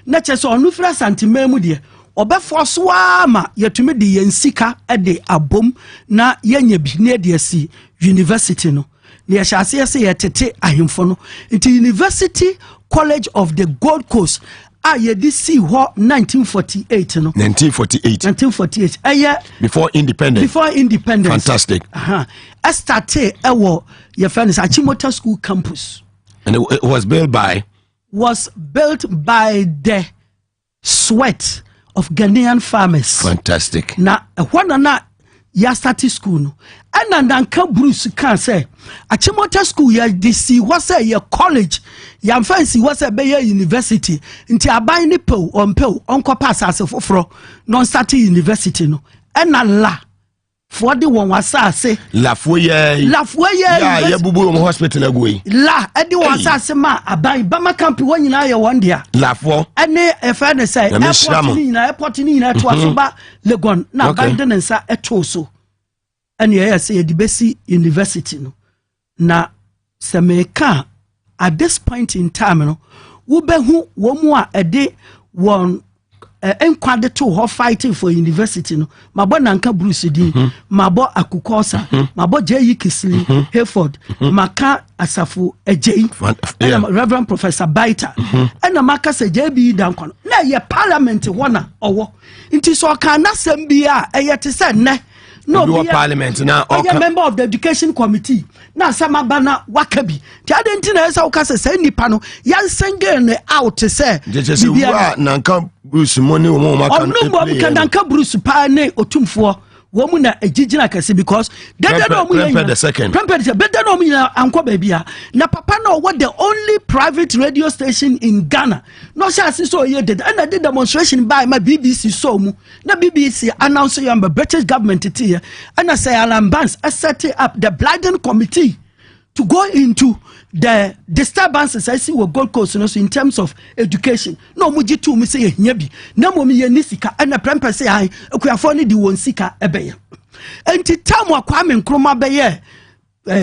na che so onu fra santimemu de obefo so ama yetumi de yensika de abom na yenya bi na de asi university no na ye hyase se yetete ahemfo no into University College of the Gold Coast ye di see ho 1948 no 1948 before independence fantastic starte ewo your friend is Achimota School campus and it was built by the sweat of Ghanaian farmers. Fantastic. Na na ya start school no and Nanka Bruce can say Achimota School ya DC was a college ya fancy was a Bayer University nti aban ni pe on pass as foforo non start university no and la for the one was say Lafoye ya bubu mo hospital agoi la edi was say ma aban bama camp one nyina ye one dia lafo ene e fa ne say airport ni na to asoba Legon na aban de nsa eto so ene ye say Edibesi University no na semeka at this point in time no wo behu wo mu a ede won enkwade to ho fighting for university no mabo Nanka Bruce di mabo Akukosa mabo J.E. Kisli Hayford maka Asafo Ejei Reverend Professor Baita and maka se JB Dankwa na ye parliament wona owo nti so ka na sembia eyete se ne no be parliament na member of the education committee na samaba na wakabi ti adenti na esa ukase se nipa no yansenge ne out se bibia Nanka Bruce money wo maka no Nanka Bruce pa ne otumfo wo mu na ejigina kase because dede no mu the second dede no mu anko babia na papa no what the only private radio station in Ghana no sha so ye dede and the demonstration by my BBC so mu na BBC announce you am British government here and I say Alan Barnes set up the Blyden committee to go into the disturbances I see with Gold Coast in terms of education. No muji tu mi say nyabi. Na mo mi ye nisika and na prempe say ai akuafo ni di won sika ebeye. Enti tamu Kwame Nkrumah beye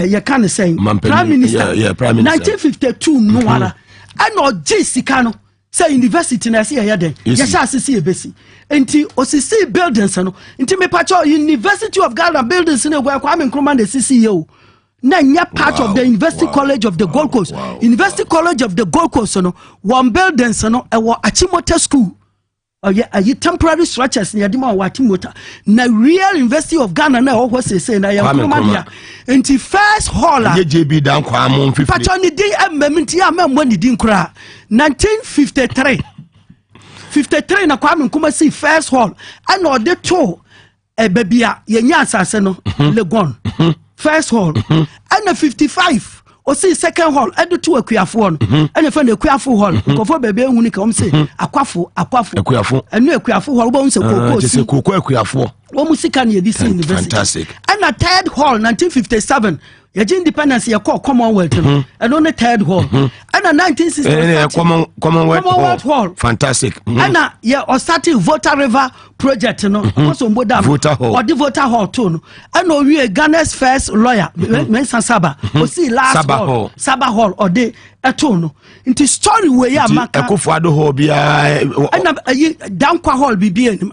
ye kan say Prime Minister Prime Minister 1952 no ara and oji sika no say university na say ye den ye sha asisi ebesi. Enti osisi buildings no enti me pacho University of Ghana buildings no gwa Kwame Nkrumah na sisi ye o. Na nya part of the University College of the Gold Coast. University College of the Gold Coast no one buildings no e wo Achimota School. Aye temporary structures near the man Achimota. Na real University of Ghana na ho say na ya Nkrumah. Enti first hall JB Dankwa amon 50. Patoni din ememti amemmo ni din kura. 1953 na Kwame Nkrumah see first hall and or the two babia ye nya asase no Legon. First hall and the 55 or see second hall and the two akuafo no and the friend akuafo hall ko for bebe ehuni ka say akwafo and no akuafo hall bo say koko akuafo wo musika na yedisi university fantastic and a third hall 1957 Yaji independence ya call Commonwealth and on the third hall and a 1960 Commonwealth hall fantastic and a starting Voter River project also Voter Hall or the Voter Hall too and we a Ghana's first lawyer Mensa Saba or see last hall Saba Hall or the etono into story where ya maka Akufo-Addo hall bia and Dankwa hall be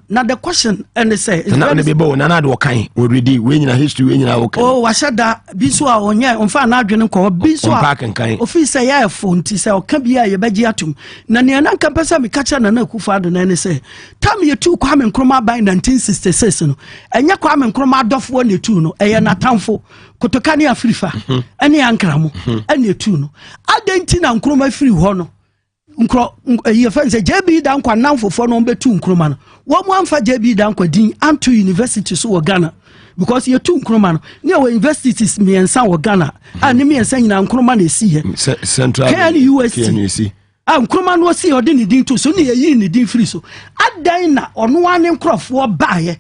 now the question and they say na be bo na do kan already we nyina history we nyina okay oh washada biso a onye onfa na adwene ko biso a officer ya phone ti say oka bia ye beji atum na ne na nka pesa me kacha na Akufo-Addo na ne say tam ye tu Kwame Nkrumah by 1966 no enye Kwame Nkrumah adofo ne tu no eye na tamfo kotoka ne Afrifa ene ankramo ene tu no adenti na Nkrumah free ho no nkro ye fanse JB Dankwa nanfofo no betu Nkrumah no wo mu amfa JB Dankwa din anto university so wo Ghana because you two Nkrumah no near universities me ensa wo Ghana and me ensa nyina Nkrumah na esi he Central KNUST Nkrumah no si odi ne din to so ne yi ne din free so adan na ono ane nkrofo baaye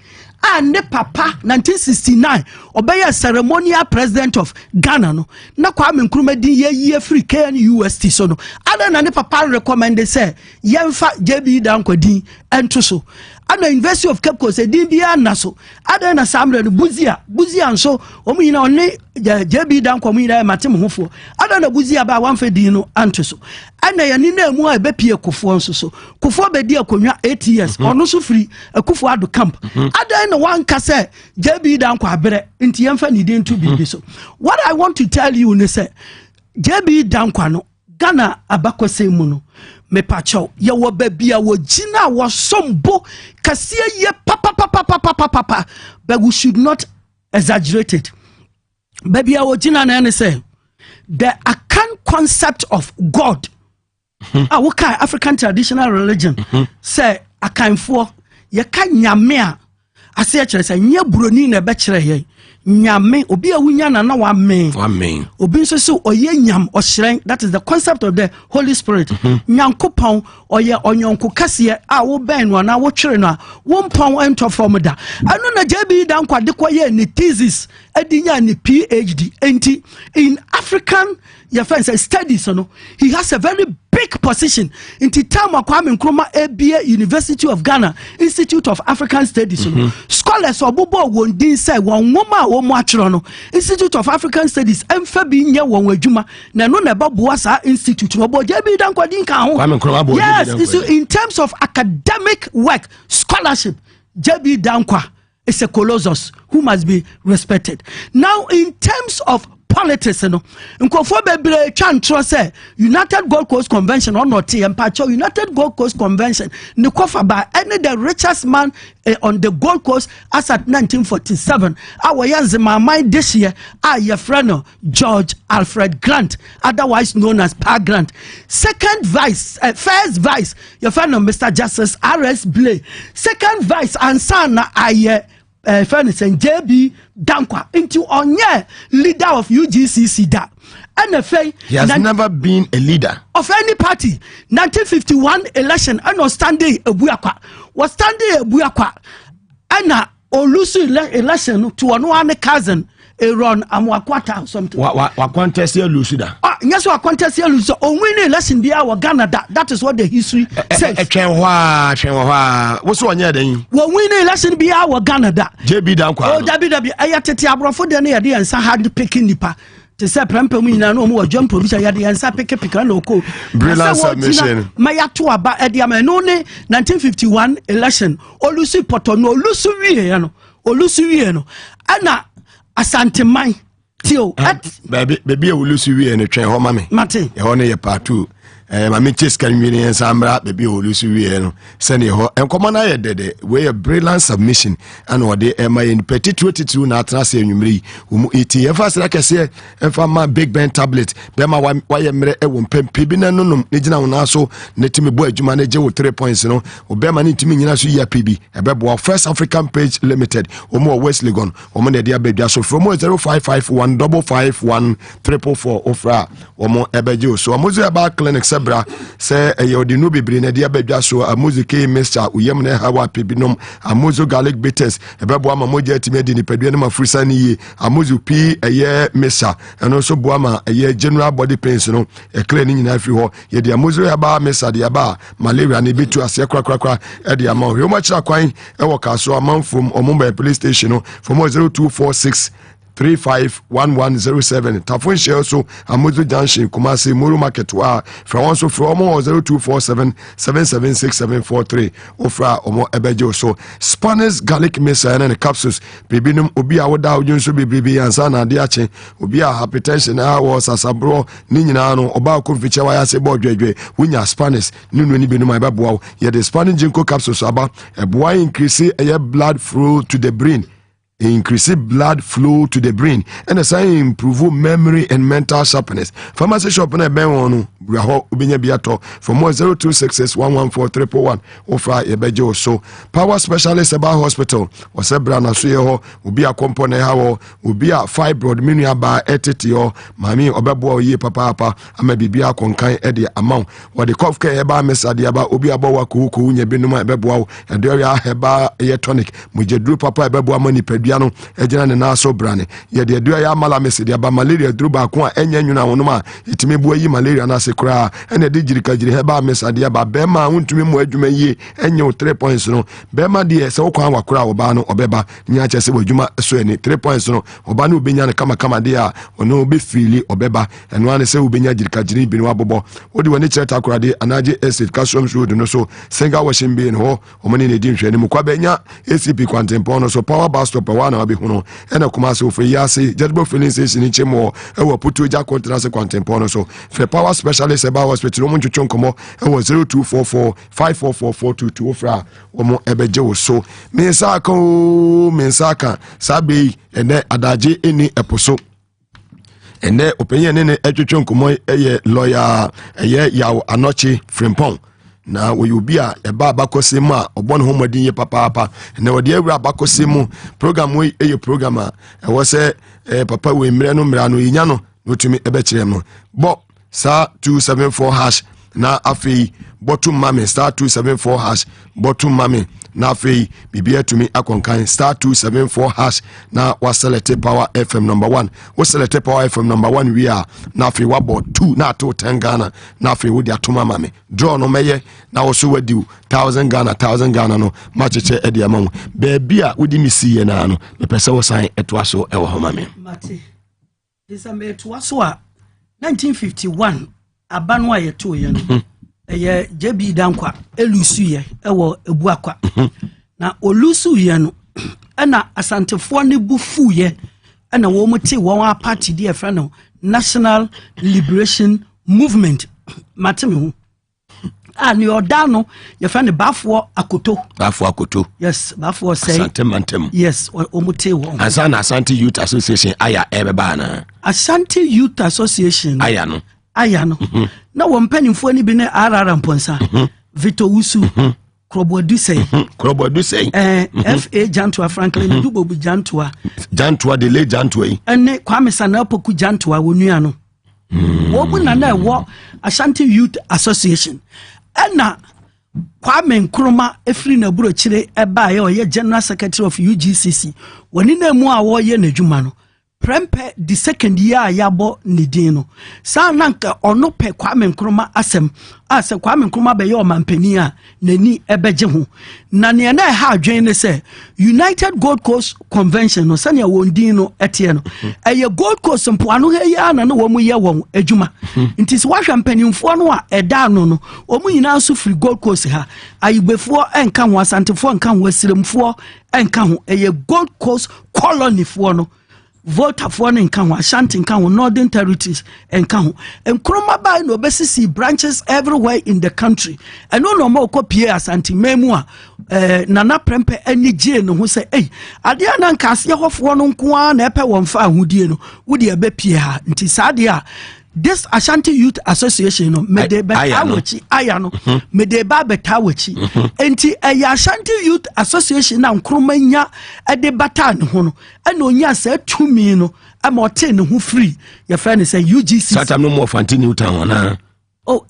ne papa 1969 obeye ceremonial president of Ghana no na Kwame Nkrumah din ye free KNUST so no adan na ne papa recommend say yemfa JB Dankwa din ento so ana University of Cape Coast din bia na so adan na samre no buzia nso omuyina onne JB Dankwa muyina matem hofo adan na buzia ba wanfa din no anto so ana ya ni na mu a bepie kofo nso so kofo be di akonwa 8 years ono so free akufo ado camp adan na wan ka say JB Dankwa abere nti yemfa ni din to bibi so what I want to tell you ne say JB Dankwa no Ghana abakose mu no me pacho ye wo babia wo gina wo sombo kase ye papa but we should not exaggerate it babia wo gina na say the Akan concept of God awuka African traditional religion say akanfo ye ka nyame a ase ya kire say nya buroni na be kire ye nyame obi awunya na wa amen obi nso so oye nyam ohyren, that is the concept of the Holy Spirit. Nyankopon oye onyonko kase a wo ben no na wo twere no a wo mpon ento formula anu na JB Dankwa de koye ni thesis adinya ni PhD enti in African your friends studies no he has a very big position in the time of Kwame Nkrumah ABA University of Ghana Institute of African Studies scholars obobo won din say won woma wo mo atro no Institute of African Studies emfa bi nye won adwuma na no na baboa sa institute no bo JB Dankwa din kan ho. Yes, in terms of academic work scholarship JB Dankwa is a colossus who must be respected. Now in terms of politics no nkofo bebre twantro say United Gold Coast Convention or not empacho United Gold Coast Convention ne kofa ba any the richest man on the Gold Coast as at 1947 our Yanzima this year your friend George Alfred Grant, otherwise known as Pa Grant. Second vice first vice your friend Mr. Justice R.S. Blay. Second vice ansana Fairness and JB Dankwa into onye leader of UGCC da. NFA he has never been a leader of any party. 1951 election and standing Ebuakwa was standing Ebuakwa and olusu election to one cousin Aaron Amwakwata or something. What contest you lose da? Yes, what contest you lose? On winning election be our Ghana. That is what the history says. What's one year then? When winning election be our Ghana. JB Dankwa. Oh, WW. Ayatete Abrafo de ne yadi ansa hand picking nipa. To say prempe mu nyina no mo jump provision yadi ansa pick no ko. Brilliant submission. Maya to aba ediama no ne 1951 election. Olusi poto no olusu wie no. Olusu wie no. Ana Asante Mai Tio baby a wulusu wie no twen ho mame mate e ho ne ye part 2 mame chase kan wie ne sambra baby a wulusu wie no se ne ho enkomo na ye dede we a brilliant submission and ode e ma in petit 22 na atra se enwumri umu iti e fa sra kese e fa ma Big Ben tablet be ma wa ye mre e wo mpempe bi na nonum ne gina wona so ne timi bo adwuma ne je wo 3 points no obe ma ne timi nyina so ya pb e be bo First African Page Limited omo West Legon omo ne dia bedwa so from 0551 551 444 ofra omo ebeje so omo zo ba clinic sebra se ye no bebre ne dia bedwa so amuzu ke mixture uyem ne hawa pibinom amuzu garlic bitters ebebo ama moja timi di ni pedua ne mafrusa ni yi amuzu pi eye mixture eno so bo ama eye general body pains no e clear ni nyina fi ho ye dia amuzu ya ba mixture dia ba malaria ne bitu ase krakrakra e dia ma ho machira kwan e wo ka so amanfom omumba police station no from 0246 351107 Tafun share so Amuzu Junction Kumasi Muru Market wa from 0247 776743 ofra omo ebejo so Spanish garlic mixture and capsules bibinum obi a woda odun so bibi ansa na de ache obi a hypertension a was asabro ni nyina no oba ko fiche wa ya se bo dwedwe wunya Spanish nunu ni binum ababoa ye the Spanish ginkgo capsules aba eboa increase blood flow to the brain increase blood flow to the brain, and a sign improve memory and mental sharpness. Pharmacy shop na ben wonu braho ubenya biato for more 0266114111 offer ebejo so power specialist about hospital osebra na so ye ho obi akompone ha wo obi a fibroid menua ba etete ho mami obebo ye papa ama bibia akonkan e de amount what the cough care ba mesade aba obi abawa ko nya binuma ebebo wo ede ya heba ye tonic mujedru papa ebebo amani padua no ejina ne na so brane ye de ya amala mesade aba malaria dru ba ko a enya nwuna wono ma itime bo yi malaria na se kura ene de jirika jiri heba mesade aba be ma wontumi mu adwuma yi enye 3 points no be ma de se wokwan wakura oba no obeba nya che se wadwuma so eni 3 points no oba no obenya ne kama de a ono be fili obeba eno ane se obenya jirika jiri bi no abobo odi woni cheta akura de anaje acid calcium road no so senga washing be no omani ne di nhwe ne mu kwa benya ACP kwantempo no so power bus stop wa na obi huno ena kuma se ofri yase judgment filling station chemo e wo putu ja contract kwantempo no so fe power specialist about hospital mo ntwetwe nkomo e wo 0244544422 ofra omo ebeje wo so mensaka sabe ene adaje eni eposo ene openye ne etwetwe nkomo eye lawyer eye yaw anochi frimpong na we obi a eba abakosemu a obon ho modin ye papa na wode awura abakosemu program we eye program a e wo se papa we mre no yinya no otumi ebe kire no bo star 274 hash na afei bottom mame star 274 hash bottom mame na afei bibia tumi akonkan star 274 hash na wa select power FM number 1 wo select power FM number 1 we are na afei wa bot 2 na to 10 Ghana na afei wo dia tuma mame draw no meye na wo so wadi 1000 Ghana no macheche e dia mamu baby a wodi misiye na no me pese wo san eto aso e wo ho mame mate December eto aso a 1951 abanwa ye to ye no eye JB Dankwa elusu ye ewo ebuakwa na olusu ye no na asantefo ne bufu ye na wo mute wo party die fra no National Liberation Movement mateme hu ni odano ye fra ne bafo akoto yes bafo say asantem yes omute wo Azana Asante Youth Association aya ebeba na Asante Youth Association aya no na wo mpanimfo ni bi ne arara mponsa Victor Wusu Krobodu say FA Jantua Franklin Dubobu Jantua de le Jantua yi ene Kwame Sanapoku Jantua wonua no wo bu na wo Ashanti Youth Association ena Kwame Nkrumah efri na buro chire eba ye oye General Secretary of UGCC woni na mu a wo ye n'adwuma no Prempe the second year yabo nidino. Sa nanka ono pe Kwame Nkrumah asem. Ase Kwame Nkrumah be yo mampeni a nani ebeje ho. Na ne na ha adwen se United Gold Coast Convention no sane wondin no etie no. Eye Gold Coast mpoano he ya na wo mu ye won adwuma. Nti se wahwa mpanimfo no a eda no no. Omu nyina so free Gold Coast ha. Ayibefo enka ho asantefo enka ho asiremfo enka ho eye Gold Coast colony fo no. Volta for in Kanwa, Ashanti in Kanwa, Northern Territories and Kanwa. And Nkrumah by no basically branches everywhere in the country. And no more copy as anti memua Nana Prempe any Jane who say, hey, Adiana Cassia of one unquan, Epe one far who dear, would ye be Pierre, Intisadia. This Ashanti Youth Association made the Betawachi Ayano made the Babetawachi enti Ashanti Youth Association na Nkrumah at the Batan hono and onya said 2 million I'm 10 who free your friend say UGC Sata no more Fantini town na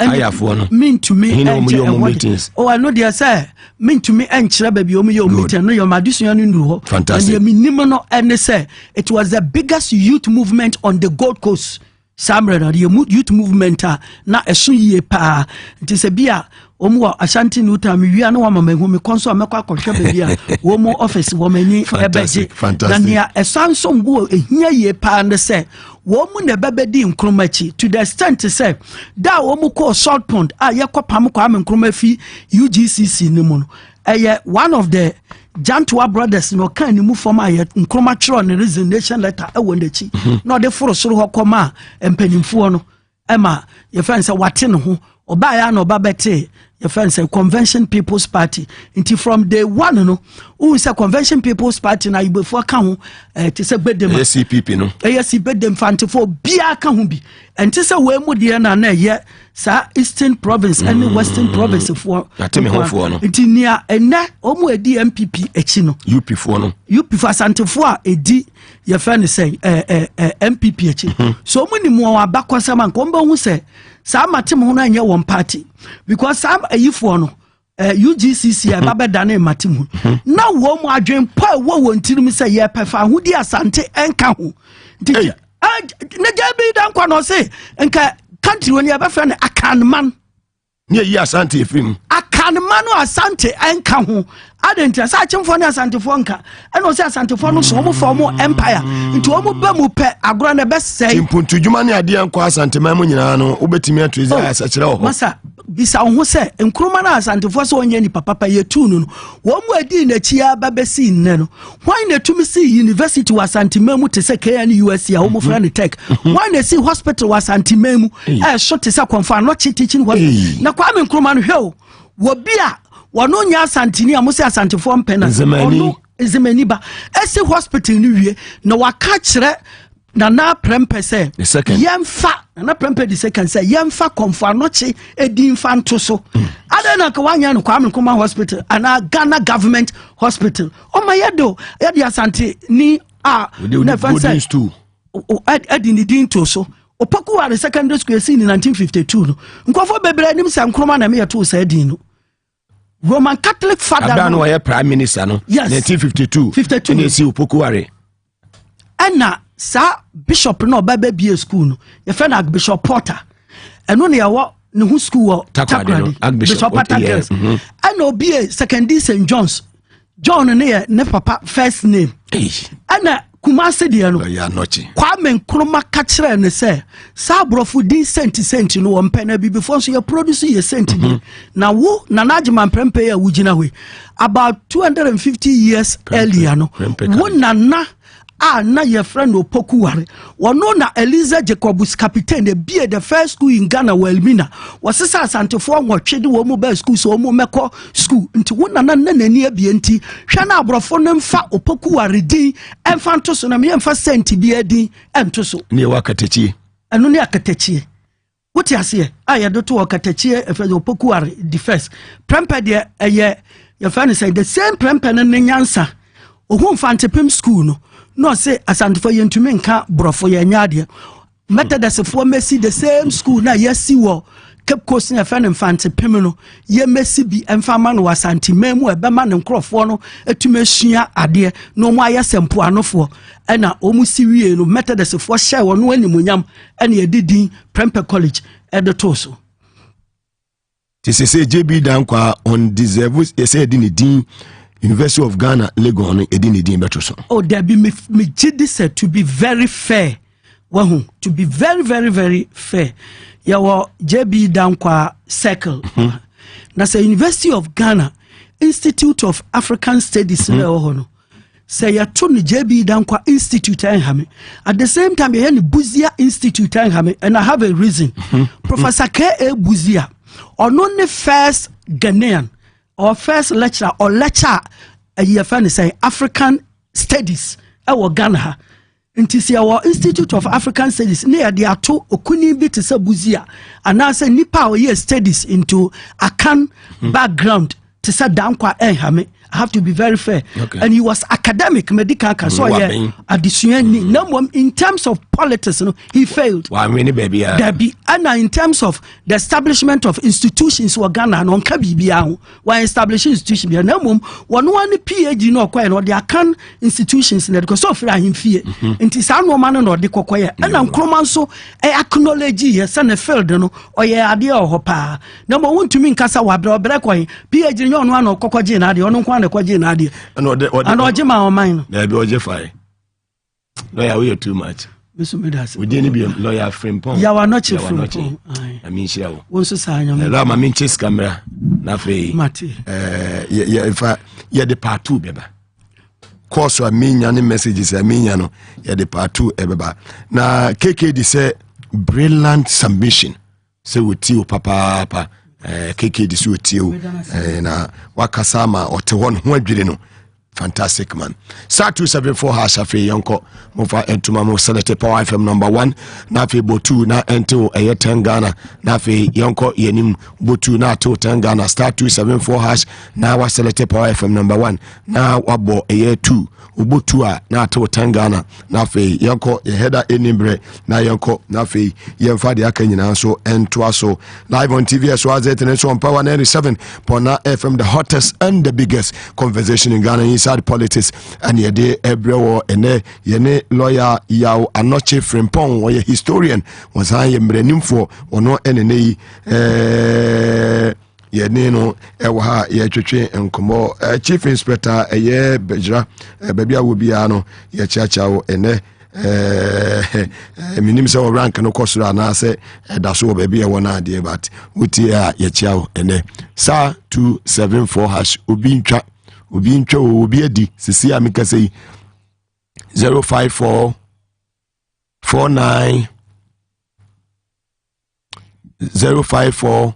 I have one mean to me meetings I know they say mean to me and baby your meeting no your madison in fantastic and minimum and say it was the biggest youth movement on the Gold Coast Samre na the youth movement na esu yie pa nti se bia omo Ashanti no time wi ana wa mama hu me konso amekwa akọhwe ba bia wo mo office wo mani ebeje na nia esanso ngo ehia yie pa ne se wo mu na bebedi Nkrumah chi to the extent say da wo mu ko Salt Pond yekopam kwa Nkrumah fi UGCC ni mu no one of the Jantua brothers no kan ni mu forma ye Nkrumah chiro ne resignation letter ewo ndachi no de foro soro hokoma empanimfo no ema ye fan say wate ne ho oba ya na oba bete your friend say Convention People's Party. Until from day one, no, who is a Convention People's Party na before can to say bed them. CPP no. Yes, bed them fanti for bia can be. And to say we mu dia na ye sa Eastern Province and Western Province for. Atemi ho for no. Until near ena omu edi MPP echi no. UP for no. UP for Asante for edi your friend say MPP echi. So many more abakwasa man komba hu say sa matem ho na anya one party because some ayifo no UGCC baba dane matem ho na wo mu adwen pa wo wontirim say ye pefa ho di Asante enka ho na gabi dan kwa no say enka country woni abafa na akanman ne yi Asante efrim akanman no Asante enka ho adentia sa chemfo ne Asante fo nka eno say Asante fo no so mo form empire nti wo mo ba mu pe agro na be say impuntu djuma ne ade enko Asante man mu nyina no obetimi atuze asa kire ho masa bisa ho say enkroma na Asante fo so onye ni papa ye tu no wo mu adi na chia ba be si nne no why na tumi si university wa Asante man mu te say KN US ya wo mo fra ne tech why na si hospital wa Asante man mu so te say konfa no teaching hospital na kwa me enkroma no hwe wo bia wano nya Asantini amose Asante fo mpena ono ezemani ba ese hospital ni wie na waka kire na prempe se yemfa na prempe di second se yemfa komfa noche edin fa ntoso adena ka wanya no kwa Nkrumah hospital ana Ghana government hospital o mayedo yedi Asante ni na fanse edi ni din toso opoku wa secondary school in 1952 no nkofo bebre nim se Nkrumah na me yeto se edin no Roman Catholic father no was prime minister no yes 1952 and see Opokuware and sa bishop no ba be school no your friend Bishop Porter and no ya wo ne hu school Takrady Bishop Porter girls and obi secondary St John's John ne papa first name and Kumase dia no ya nochi Kwame Nkrumah ka kire ne se sa brofo din senti no wo mpena bi before so you produce ye senti na wo na najima prempe ya wugina we about 250 years earlier no wo nana na your friend Opokuware wono na Eliza Jacobus captain the be the first school in Ghana Welmina was Asante fo nwotwe de wo mu ba school so wo mu meko school nti wo nana nani abie nti hwe na abrofo no mfa Opokuware din emfa nto so na me emfa senti bi adin ento so ne wakatachie eno ne akatachie wote ase aye do to wakatachie efe Opokuware the first prempe de eye your friend say the same prempe no nyansa ohun fantepim school no say Asante for yentumi nka brofo ye nyaade Methodist for Messi the same school na yesi wo Cape Coast na fa ne fantepim no ye Messi bi emfa ma no Asante memu e be ma ne nkrofo no etumi asua ade no mo aye sempo anofo na omu siwie no Methodist for share wo no animonyam na ye didin Prempeh College edetoso say JB Dankwa on deserve ye say din University of Ghana, Legon, Edini Betroson. Oh, there be me said to be very fair. Wahum, to be very, very, very fair. Yawa JB Dankwa Circle. Na say University of Ghana, Institute of African Studies. Say ya tuni JB Dankwa Institute at the same time ya ni Buzia Institute and I have a reason. Professor K.A. Buzia, or not the first Ghanaian or first lecturer or lecturer a year fan say African Studies Ghana. Intisi our Institute of African Studies near the ato okuni bit se buzia and now say nipa o year studies into Akan background to say Dankwa Enhame. I have to be very fair. Okay. And he was academic, medical, so yeah, addition. In terms of politics, he failed. Debbie, and in terms of the establishment of institutions, Ghana and on Kabibia, while establishing institutions, one PhD no quite or the Akan institutions in the because of him fear. And it's no man or the Kokoya. And I'm Cromanso, I acknowledge yes, and a failed or yeah, idea or hopa. Number one to me, Casa Wabra, Blackway, PhD no one or Kokojina, the only and Ojima or mine. There be Ojefai. Lawyer, we are too much. We didn't be a lawyer frame pong. You are not your frame. I mean, she wants to sign your Rama Minches camera. Nafe, Mati. If I hear the part two, baby. Course, I mean, any messages, I mean, yeah, the part two, ebeba. Now, KKD say, brilliant submission. Say, with you, papa. keke di so tio na wakasa ma ote won ho adwire no fantastic man. Star 274 hash afi yonko mofa entuma mo select Power FM number 1 na afi botu na ento 10 Ghana na afi yonko yenim botu na to 10 Ghana star 274 hash na wa select Power FM number 1 na wabo 2 ubotu a na to 10 Ghana na afi yonko header enimbre na yonko na afi yemfa de aka nyina so ento aso live on TV as well as it on Power 97.9 FM, the hottest and the biggest conversation in Ghana inside politics. And yede ebrewo ene yene lawyer yaw anoche frimpong or historian was high mrenimfo ono enene yene no ewa ha ye twetwe enkomo chief inspector eye bejra babia wo bia no ye chiachiawo ene minim se rank no kosura na se da so babia wona ade but wuti a ye chiawo ene sa 274 hash obi ntwa obi adi sisi amika sei 054 49 054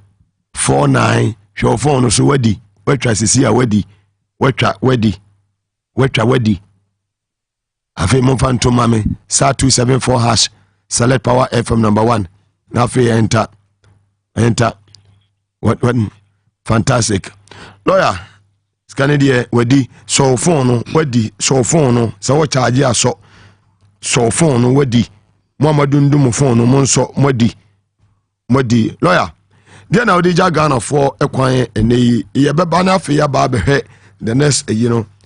49 show phone so wadi wetwa sisi a wadi wadi afi monfanto mame sa 274 hash select Power FM number 1 na afi enter what fantastic lawyer Canadian wadi so phone wadi so phone so what charge ya so phone wadi Muhammadu ndum phone mo nso modi lawyer dia na odi Ghana for ekwan ene ye beba na afi ya ba behwe the next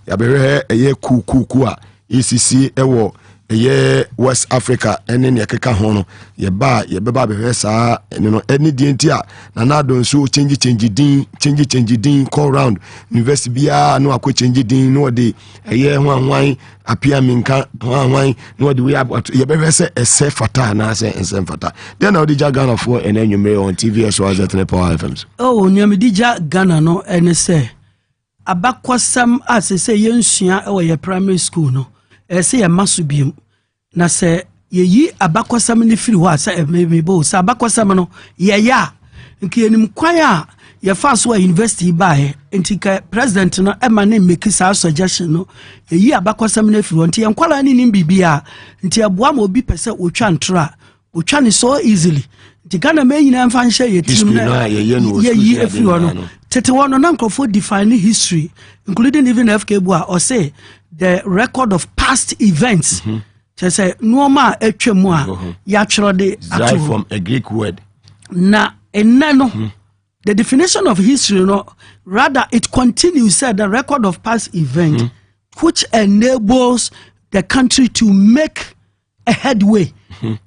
ya behwe eye ku a ECC ewo eye West Africa ene ne keka ho no ye beba behwe saa ene no ene di ntia na na don so change din call round university bia no akọ change din no de eye hwanwan apia minka hwanwan no de we ye behwe se ese fata na se ensem fata then na odi Ghana for ene nwumre on TV as well as at Power FM. Oh nyame di Ghana no ene se abakwasam asese yensua e ye primary school no ese ye masubiem na se yeyi abakwasam ni firi ho asa mebo sa abakwasam no ye ya nke enim kwan a ye fa so university bae ntika president no ema na make sa suggestion no yeyi abakwasam na firi ho nti enkwala ni bibia nti aboa ma obi pese otwa ntra otwa ni so easily nti Ghana me nyina mfa nhye ye team na yeyi efiri ho no tete wono na nkofo define history including even FK or say the record of past events. Say no ma etwemu a ya twero de ato from a Greek word na enano the definition of history no rather it continues said the record of past event which enables the country to make a headway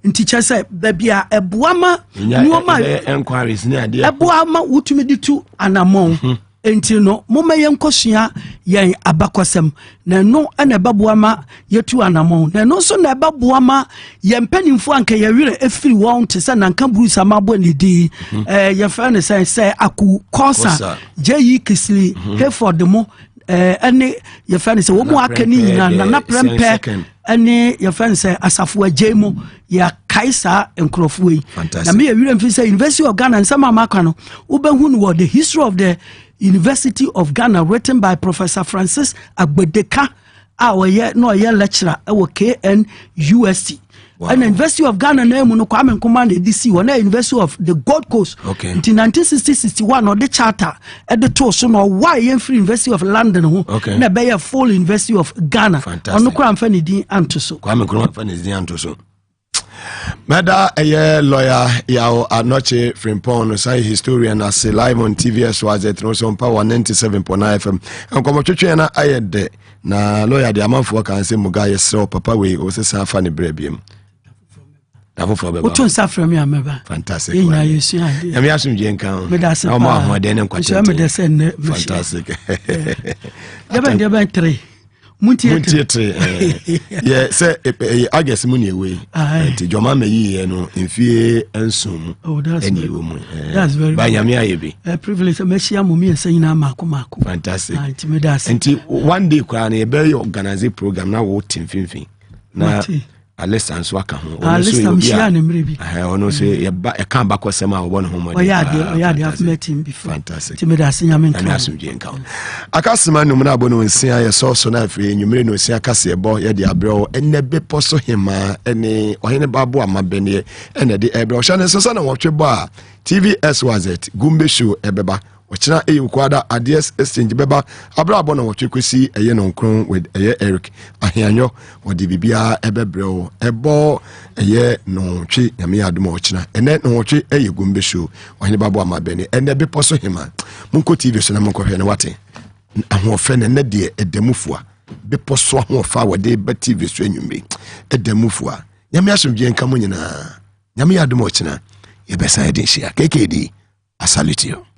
in teacher say babia ebuama nuoma enquiries ni ade ebuama wutumi ditu anamon enti no moma yenkosua yen abakwasem na no ena babuama yetu anamon na no so na babuama yempanimfo anka yewire efiri won te se nanka bruce amabo ni di ye fa ne say aku kosa jeyi kisli Hayford mo ene ye fa ne say wo mu akani nyina na prempe ene ye fa ne say asafo ajemo ya kaisa enkrofo yi na me yewire mfi say University of Ghana nsama amaka no ubehu no the history of the University of Ghana written by Professor Francis Agbedeka no lecturer KNUST. Wow. And the University of Ghana na mu no Kwame Nkrumah na DC na University of the Gold Coast. Okay. In 1960-61 or the charter at the to so no why free University of London ho na be a full University of Ghana. Ono kwa mfani din antoso. Kwame Nkrumah mfani din antoso. Meda a lawyer yao anoche frimpon say historian as live on TV as was it on Power 97.9 FM and come twetwe na ayede na lawyer de amanfo kan say Mugabe Maase papa we o se sa fa ne brabiem da fofo beba o tun sa from me ameba fantastic ya yesu ya me asum je nkan me da se o ma ho de ne nkwate me da se ne fantastic ya ben 3 Muntiatre yeah say I guess money away ti joma meyi no mfie ensum eni wo mu that's very ba nyame ayebi privilege me shia mo mi ensan na mako fantastic intimidas enti one day kwa na be organize program na wo timfimfin na Alessa nso aka ho Alessa mshia ne mrebi ono se e kan ba kwasema wo no ho mo oyade I've met him before fantastic timida asenya men kan asumje nka akasema no na bono nsia ye so na afi nwumire no nsia kase ebo ye de abrɛ enne bepo so hema ene ohene babo amabene ene de ebrɛ ohane so na wotwe bo a TVS wazet gumbe show ebeba ochina kwada ADS exchange beba abrabo na wotwe kwesi eye no nkron with eye Eric ahianyo odi bibia ebebrɛ ebo eye no twe nyame adom ochina ene no wotwe eye gumbe show ohene babo amabene ene bepo so hema munko TV so na munko hwe ne wate ahofe ne de edamufua bepo so ahofa wode ba TV so anwumbe edamufua nyame asomdwe nka mo nyina nyame adom ochina ye besa edin hia KKD I salute you.